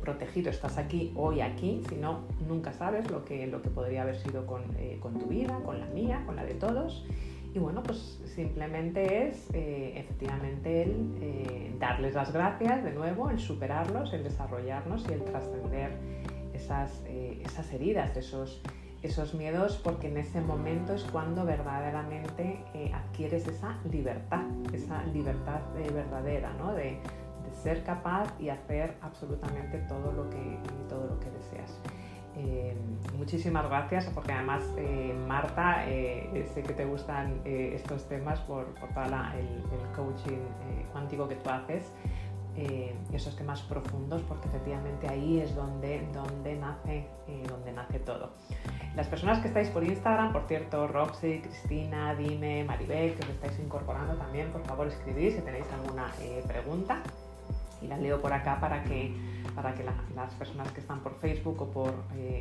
protegido estás aquí hoy aquí. Si no, nunca sabes lo que podría haber sido con tu vida, con la mía, con la de todos. Y bueno, pues simplemente es efectivamente el darles las gracias de nuevo, el superarlos, el desarrollarnos y el trascender esas heridas, esos miedos, porque en ese momento es cuando verdaderamente adquieres esa libertad verdadera, ¿no? De ser capaz y hacer absolutamente todo lo que deseas. Muchísimas gracias, porque además, Marta, sé que te gustan estos temas por todo el coaching cuántico que tú haces, esos temas profundos, porque efectivamente ahí es donde nace todo. Las personas que estáis por Instagram, por cierto, Roxy, Cristina, Dime, Maribel, que os estáis incorporando también, por favor escribid si tenéis alguna pregunta, y las leo por acá para que las personas que están por Facebook o por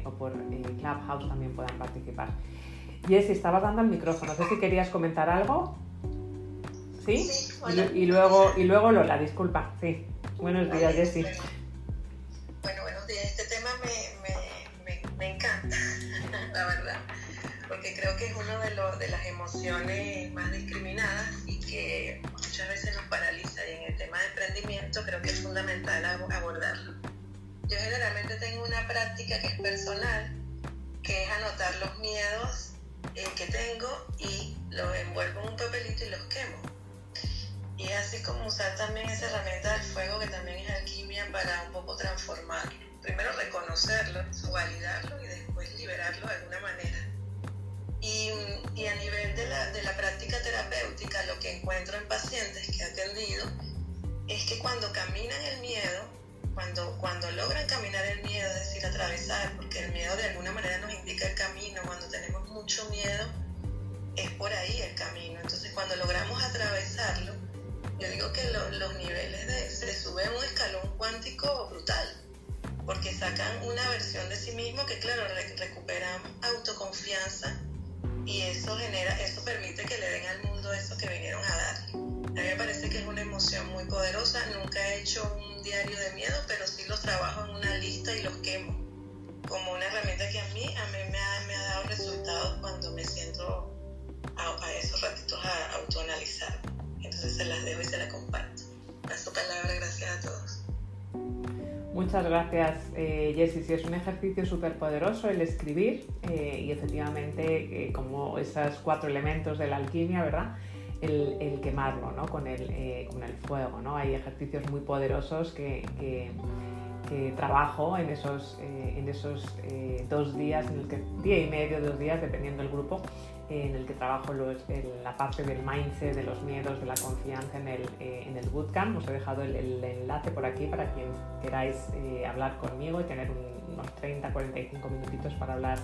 Clubhouse también puedan participar. Jessy, estabas dando el micrófono, no sé si querías comentar algo. ¿Sí? Sí, hola. Y luego Lola, disculpa. Sí. Buenos días, Jessy. Bueno, buenos días. Este tema me encanta, la verdad, porque creo que es uno de las emociones más discriminadas y que muchas veces nos paraliza, y en el tema de emprendimiento creo que es fundamental abordarlo. Yo generalmente tengo una práctica que es personal, que es anotar los miedos que tengo y los envuelvo en un papelito y los quemo. Y es así como usar también esa herramienta del fuego, que también es alquimia, para un poco transformarlo. Primero reconocerlo, validarlo y después liberarlo de alguna manera. Y a nivel de la práctica terapéutica, lo que encuentro en pacientes que he atendido es que cuando caminan el miedo, cuando logran caminar el miedo, es decir, atravesar, porque el miedo de alguna manera nos indica el camino, cuando tenemos mucho miedo es por ahí el camino. Entonces, cuando logramos atravesarlo, yo digo que los niveles se suben un escalón cuántico brutal. confianza, y eso permite que le den al mundo eso que vinieron a dar. A mí me parece que es una emoción muy poderosa. Nunca he hecho un diario de miedo, pero sí los trabajo en una lista y los quemo como una herramienta que a mí me ha dado resultados cuando me siento a esos ratitos a autoanalizar. Entonces se las dejo y se las comparto. Paso palabra, gracias a todos. Muchas gracias, Jessie. Sí, es un ejercicio súper poderoso el escribir y efectivamente como esos 4 elementos de la alquimia, ¿verdad? El quemarlo, ¿no? con el fuego, ¿no? Hay ejercicios muy poderosos que trabajo en esos 2 días, día y medio, 2 días, dependiendo del grupo, en el que trabajo la parte del mindset, de los miedos, de la confianza en el bootcamp. Os he dejado el enlace por aquí para quien queráis hablar conmigo y tener unos 30-45 minutitos para hablar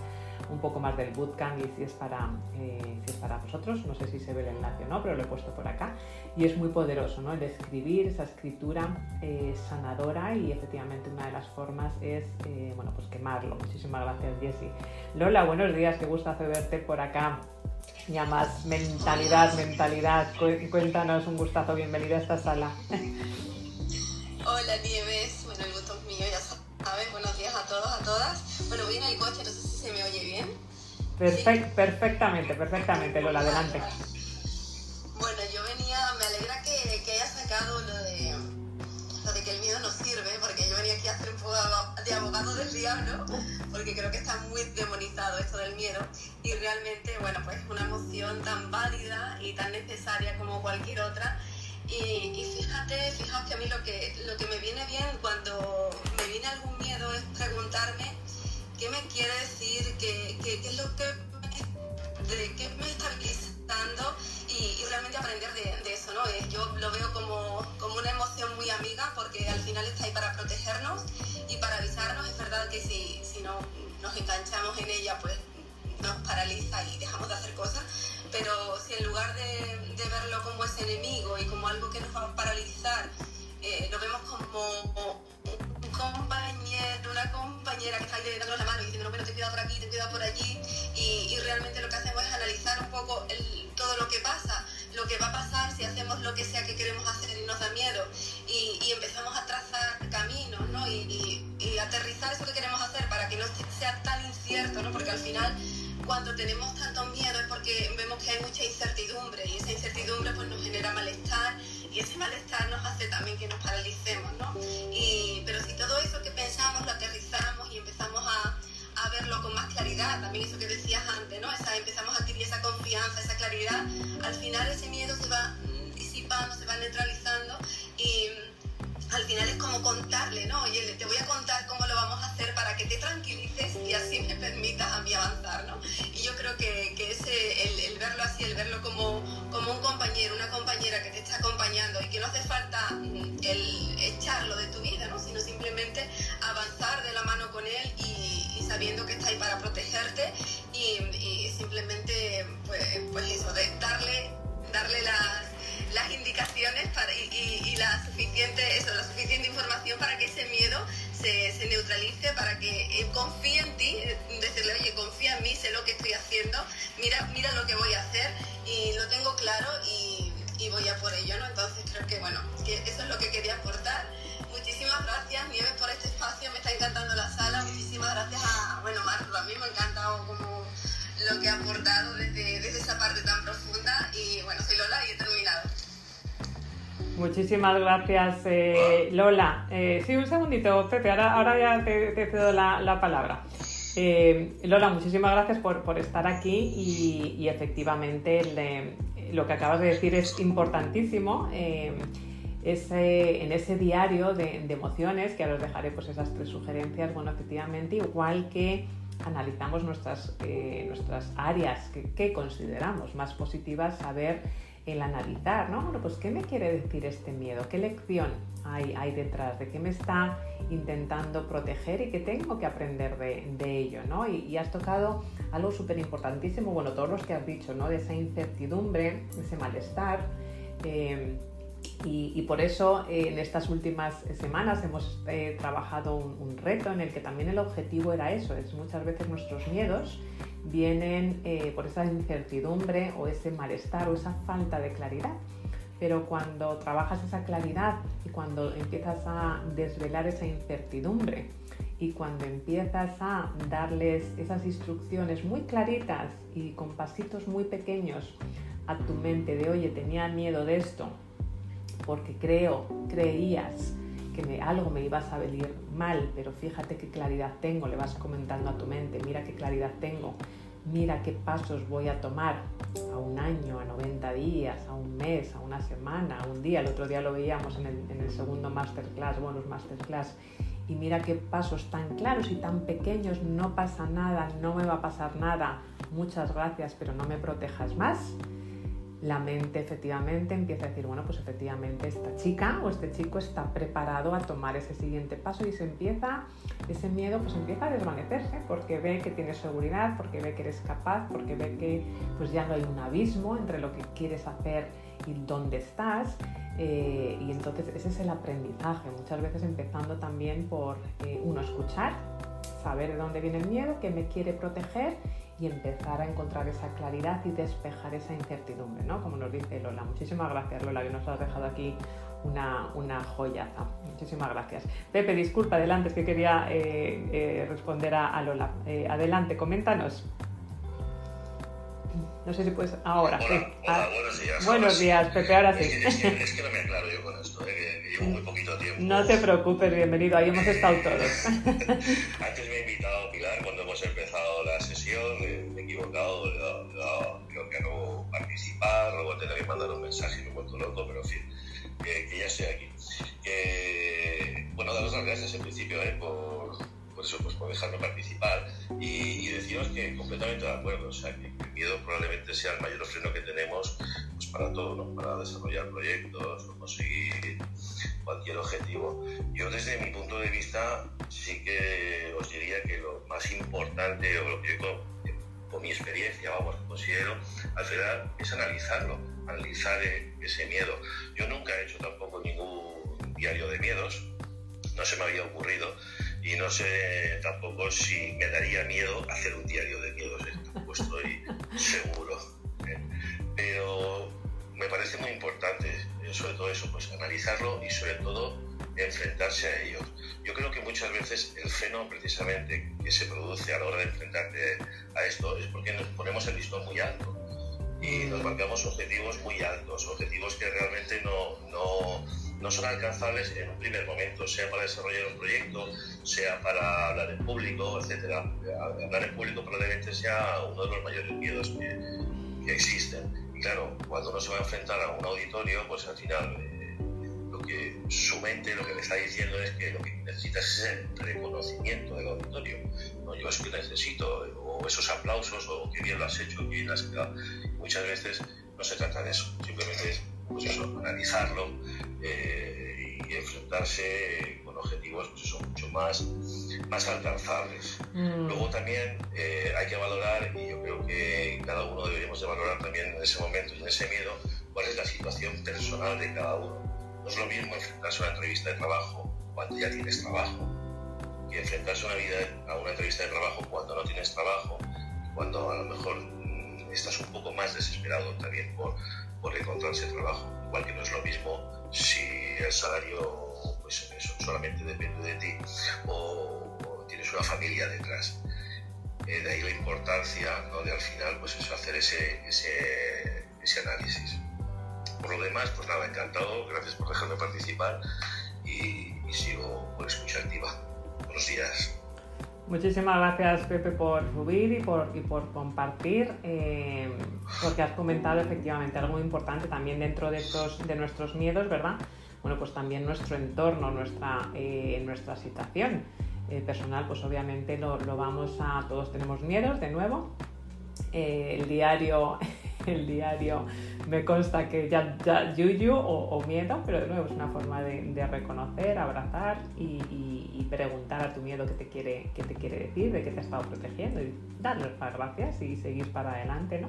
un poco más del bootcamp y si es para vosotros. No sé si se ve el enlace o no, pero lo he puesto por acá. Y es muy poderoso, ¿no? El escribir, esa escritura sanadora, y efectivamente una de las formas es pues quemarlo. Muchísimas gracias, Jessie. Lola, buenos días, qué gustazo verte por acá. Ya más mentalidad. Cuéntanos, un gustazo, bienvenida a esta sala. Hola, Nieves. Bueno, el gusto es mío, ya sabes. Buenos días a todos, a todas. Bueno, voy en el coche, no sé si se me oye bien. Perfectamente, Lola, adelante. Bueno, yo me alegra que hayas sacado lo de que el miedo no sirve, porque yo venía aquí a hacer un poco de abogado del diablo, porque creo que está muy demonizado esto del miedo, y realmente, bueno, pues es una emoción tan válida y tan necesaria como cualquier otra. Y fijaos que a mí lo que me viene bien cuando me viene algún miedo es preguntarme qué me quiere decir, qué es lo que me está estabilizando, y realmente aprender de eso, ¿no? Yo lo veo como una emoción muy amiga, porque al final está ahí para protegernos y para avisarnos. Es verdad que si no nos enganchamos en ella, pues nos paraliza y dejamos de hacer cosas, pero si en lugar de verlo como ese enemigo y como algo que nos va a paralizar, lo vemos como un compañero, una compañera que está ahí dándonos la mano y diciendo, bueno, te cuidado por aquí, te cuidado por allí, y realmente lo que hacemos es analizar un poco todo lo que pasa, lo que va a pasar si hacemos lo que sea que queremos hacer y nos da miedo, y empezamos a trazar caminos, ¿no? Y aterrizar eso que queremos hacer para que no sea tan incierto, ¿no? Porque al final, cuando tenemos tanto miedo es porque vemos que hay mucha incertidumbre, y esa incertidumbre pues nos genera malestar, y ese malestar nos hace también que nos paralicemos, ¿no? Pero si todo eso que pensamos lo aterrizamos y empezamos a verlo con más claridad, también eso que decías antes, ¿no? Empezamos a adquirir esa confianza, esa claridad, al final ese miedo se va disipando, se va neutralizando, y al final es como contarle, ¿no? Oye, te voy a contar cómo lo vamos a hacer para que te tranquilices y así me permitas a mí avanzar, ¿no? Y yo creo que el verlo así, el verlo como un compañero, una compañera que te está acompañando, y que no hace falta el echarlo de tu vida, ¿no? Sino simplemente avanzar de la mano con él y sabiendo que está ahí para protegerte, y simplemente pues eso, de darle las indicaciones y la suficiente información para que ese miedo se neutralice, para que confíe en ti, decirle, oye, confía en mí, sé lo que estoy haciendo, mira lo que voy a hacer, y lo tengo claro, y voy a por ello, ¿no? Entonces creo que eso es lo que quería aportar. Muchísimas gracias, Nieves, por este espacio, me está encantando la sala. Muchísimas gracias a Marco, a mí me ha encantado como lo que ha aportado desde esa parte tan profunda, y bueno, soy Lola y he terminado. Muchísimas gracias, Lola. Sí, un segundito, Pepe, ahora ya te cedo la palabra. Lola, muchísimas gracias por estar aquí, y efectivamente lo que acabas de decir es importantísimo. En ese diario de emociones, que ahora os dejaré pues esas 3 sugerencias, bueno, efectivamente, igual que analizamos nuestras áreas que consideramos más positivas, saber el analizar, ¿no? Bueno, pues ¿qué me quiere decir este miedo? ¿Qué lección hay detrás? ¿De qué me está intentando proteger y qué tengo que aprender de ello, ¿no? Y has tocado algo súper importantísimo, bueno, todos los que has dicho, ¿no? De esa incertidumbre, ese malestar, Y por eso en estas últimas semanas hemos trabajado un reto en el que también el objetivo era eso, es muchas veces nuestros miedos vienen por esa incertidumbre o ese malestar o esa falta de claridad. Pero cuando trabajas esa claridad y cuando empiezas a desvelar esa incertidumbre y cuando empiezas a darles esas instrucciones muy claritas y con pasitos muy pequeños a tu mente de, oye, tenía miedo de esto porque creías que algo me iba a salir mal, pero fíjate qué claridad tengo, le vas comentando a tu mente, mira qué claridad tengo, mira qué pasos voy a tomar a un año, a 90 días, a un mes, a una semana, a un día. El otro día lo veíamos en el segundo masterclass, bonus masterclass, y mira qué pasos tan claros y tan pequeños, no pasa nada, no me va a pasar nada, muchas gracias, pero no me protejas más. La mente efectivamente empieza a decir, bueno, pues efectivamente esta chica o este chico está preparado a tomar ese siguiente paso y ese miedo pues empieza a desvanecerse porque ve que tienes seguridad, porque ve que eres capaz, porque ve que pues ya no hay un abismo entre lo que quieres hacer y dónde estás. Y entonces ese es el aprendizaje, muchas veces empezando también por escuchar, saber de dónde viene el miedo, qué me quiere proteger y empezar a encontrar esa claridad y despejar esa incertidumbre, ¿no? Como nos dice Lola. Muchísimas gracias, Lola, que nos has dejado aquí una joyaza. Muchísimas gracias. Pepe, disculpa, adelante, es que quería responder a Lola. Adelante, coméntanos. No sé si puedes ahora. Hola, sí. Hola, buenos días. Buenos días, Pepe, ahora sí. Es que no me aclaro yo con esto, que llevo muy poquito tiempo. No te preocupes, bienvenido, ahí hemos estado todos. Antes me ha invitado Pilar cuando hemos empezado la sesión, me he equivocado, creo que no participar, luego tener que mandar un mensaje y me he vuelto loco, pero en fin, que ya estoy aquí. Bueno, daros las gracias en principio por eso, pues por dejarme participar y deciros que completamente de acuerdo, o sea, que el miedo probablemente sea el mayor freno que tenemos pues para todo, ¿no? Para desarrollar proyectos o conseguir cualquier objetivo. Yo desde mi punto de vista sí que os diría que lo más importante o lo que yo con mi experiencia, considero al final es analizar ese miedo. Yo nunca he hecho tampoco ningún diario de miedos, no se me había ocurrido. Y no sé tampoco si me daría miedo hacer un diario de miedos, tampoco estoy seguro. Pero me parece muy importante, sobre todo eso, pues analizarlo y sobre todo enfrentarse a ellos. Yo creo que muchas veces el freno precisamente que se produce a la hora de enfrentarte a esto es porque nos ponemos el listón muy alto y nos marcamos objetivos muy altos, objetivos que realmente no son alcanzables en un primer momento, sea para desarrollar un proyecto, sea para hablar en público, etc. Hablar en público probablemente sea uno de los mayores miedos que existen. Y claro, cuando uno se va a enfrentar a un auditorio, pues al final su mente lo que le está diciendo es que lo que necesitas es el reconocimiento del auditorio. ¿No? Yo es que necesito, o esos aplausos, o qué bien lo has hecho, qué bien lo has quedado. Muchas veces no se trata de eso, simplemente es pues eso, analizarlo y enfrentarse con objetivos pues eso, mucho más alcanzables. Luego también hay que valorar, y yo creo que cada uno deberíamos de valorar también en ese momento y en ese miedo, cuál es la situación personal de cada uno. No es lo mismo enfrentarse a una entrevista de trabajo cuando ya tienes trabajo, que enfrentarse a una entrevista de trabajo cuando no tienes trabajo, cuando a lo mejor estás un poco más desesperado también por encontrarse trabajo. Igual que no es lo mismo si el salario pues eso, solamente depende de ti o tienes una familia detrás. De ahí la importancia, ¿no? De al final pues eso, hacer ese análisis. Por lo demás, pues nada, encantado, gracias por dejarme participar y sigo por escucha activa. Buenos días. Muchísimas gracias, Pepe, por subir y por compartir, porque has comentado efectivamente algo muy importante también dentro de nuestros miedos, ¿verdad? Bueno, pues también nuestro entorno, nuestra situación personal, pues obviamente lo vamos a... Todos tenemos miedos, de nuevo. El diario el diario me consta que ya yuyu o miedo, pero de nuevo es una forma de reconocer, abrazar y preguntar a tu miedo qué te quiere decir, de qué te ha estado protegiendo y darle las gracias y seguir para adelante, ¿no?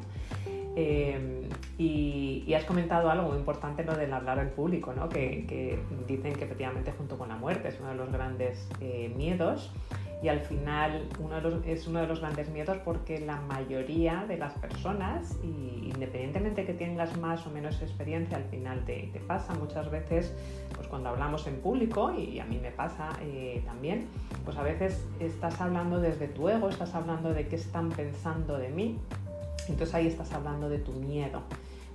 Y has comentado algo muy importante, lo del hablar en público, ¿no? Que dicen que efectivamente junto con la muerte es uno de los grandes miedos. Y al final es uno de los grandes miedos porque la mayoría de las personas, y independientemente que tengas más o menos experiencia, al final te pasa muchas veces, pues cuando hablamos en público, y a mí me pasa también, pues a veces estás hablando desde tu ego, estás hablando de qué están pensando de mí, entonces ahí estás hablando de tu miedo.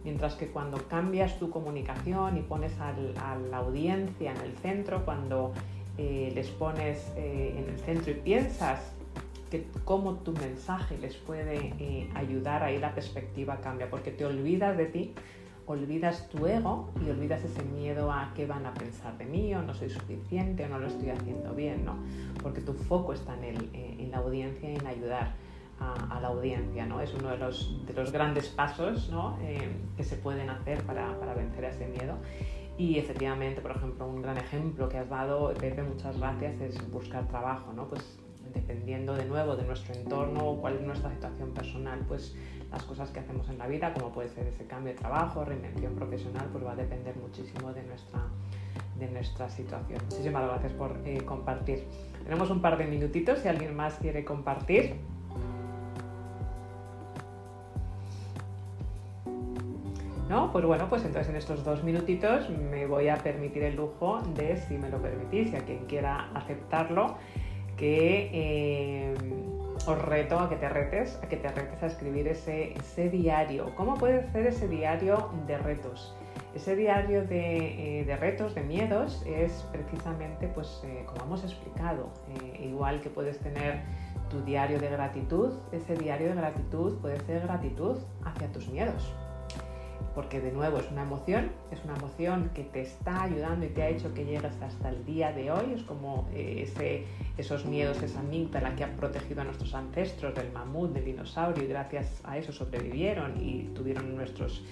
Mientras que cuando cambias tu comunicación y pones a la audiencia en el centro, cuando les pones en el centro y piensas que cómo tu mensaje les puede ayudar, ahí la perspectiva cambia, porque te olvidas de ti, olvidas tu ego y olvidas ese miedo a qué van a pensar de mí, o no soy suficiente, o no lo estoy haciendo bien, ¿no? Porque tu foco está en la audiencia y en ayudar a la audiencia, ¿no? Es uno de los grandes pasos, ¿no? Que se pueden hacer para vencer a ese miedo. Y efectivamente, por ejemplo, un gran ejemplo que has dado, Pepe, muchas gracias, es buscar trabajo, ¿no? Pues dependiendo de nuevo de nuestro entorno o cuál es nuestra situación personal, pues las cosas que hacemos en la vida, como puede ser ese cambio de trabajo, reinvención profesional, pues va a depender muchísimo de nuestra situación. Muchísimas gracias por compartir. Tenemos un par de minutitos si alguien más quiere compartir. ¿No? Pues bueno, pues entonces en estos 2 minutitos me voy a permitir el lujo de, si me lo permitís, y a quien quiera aceptarlo, que os reto a que te retes a escribir ese diario. ¿Cómo puede ser ese diario de retos? Ese diario de retos, de miedos, es precisamente, pues, como hemos explicado, igual que puedes tener tu diario de gratitud, ese diario de gratitud puede ser gratitud hacia tus miedos. Porque de nuevo es una emoción que te está ayudando y te ha hecho que llegues hasta el día de hoy. Es como esos miedos, esa amígdala que ha protegido a nuestros ancestros del mamut, del dinosaurio, y gracias a eso sobrevivieron y tuvieron nuestros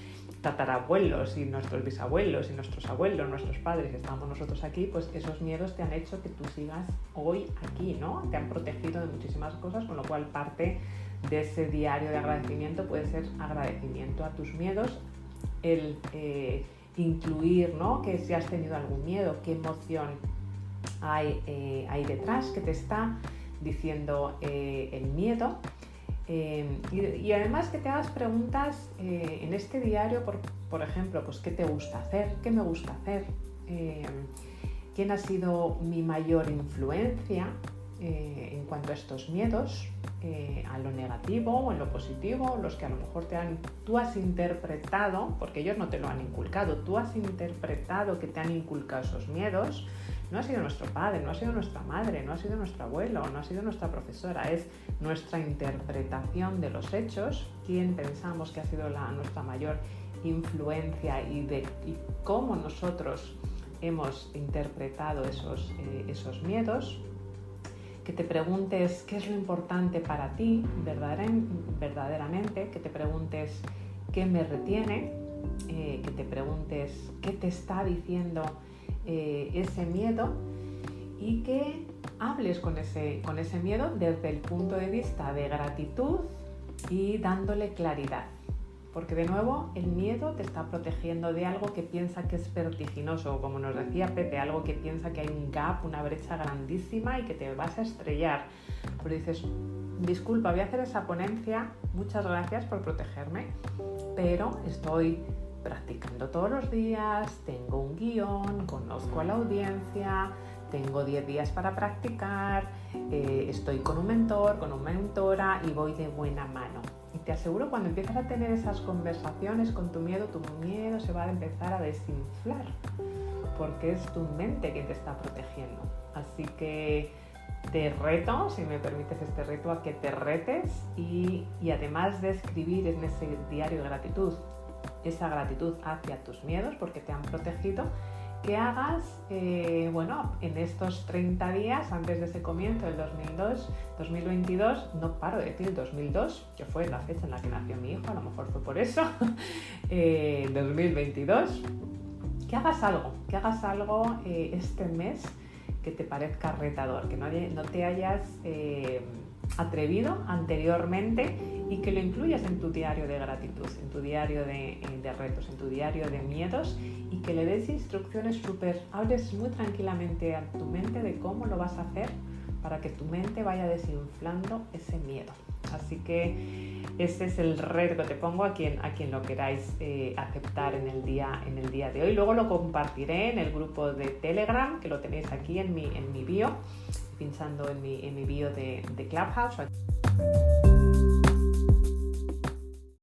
tatarabuelos y nuestros bisabuelos y nuestros abuelos, nuestros padres, y estamos nosotros aquí. Pues esos miedos te han hecho que tú sigas hoy aquí, ¿no? Te han protegido de muchísimas cosas, con lo cual parte de ese diario de agradecimiento puede ser agradecimiento a tus miedos, el incluir, ¿no? Que si has tenido algún miedo, qué emoción hay detrás, que te está diciendo el miedo, y además que te hagas preguntas en este diario, por ejemplo, pues qué te gusta hacer, qué me gusta hacer, quién ha sido mi mayor influencia en cuanto a estos miedos, a lo negativo o en lo positivo, los que a lo mejor tú has interpretado, porque ellos no te lo han inculcado, tú has interpretado que te han inculcado esos miedos. No ha sido nuestro padre, no ha sido nuestra madre, no ha sido nuestro abuelo, no ha sido nuestra profesora, es nuestra interpretación de los hechos, quién pensamos que ha sido nuestra mayor influencia y cómo nosotros hemos interpretado esos miedos. Que te preguntes qué es lo importante para ti verdaderamente, que te preguntes qué me retiene, que te preguntes qué te está diciendo ese miedo, y que hables con ese miedo desde el punto de vista de gratitud y dándole claridad. Porque de nuevo el miedo te está protegiendo de algo que piensa que es vertiginoso, como nos decía Pepe, algo que piensa que hay un gap, una brecha grandísima y que te vas a estrellar. Pero dices, disculpa, voy a hacer esa ponencia, muchas gracias por protegerme, pero estoy practicando todos los días, tengo un guión, conozco a la audiencia, tengo 10 días para practicar, estoy con un mentor, con una mentora y voy de buena mano. Y te aseguro, cuando empiezas a tener esas conversaciones con tu miedo se va a empezar a desinflar, porque es tu mente quien te está protegiendo. Así que te reto, si me permites este reto, a que te retes y además de escribir en ese diario de gratitud, esa gratitud hacia tus miedos porque te han protegido, que hagas, en estos 30 días antes de ese comienzo del 2022, no paro de decir 2002, que fue la fecha en la que nació mi hijo, a lo mejor fue por eso, 2022, que hagas algo este mes que te parezca retador, que no te hayas atrevido anteriormente y que lo incluyas en tu diario de gratitud, en tu diario de retos, en tu diario de miedos, y que le des instrucciones hables muy tranquilamente a tu mente de cómo lo vas a hacer para que tu mente vaya desinflando ese miedo. Así que ese es el reto que te pongo a quien lo queráis aceptar en el día de hoy. Luego lo compartiré en el grupo de Telegram, que lo tenéis aquí en mi bio, pinchando en mi bio de Clubhouse.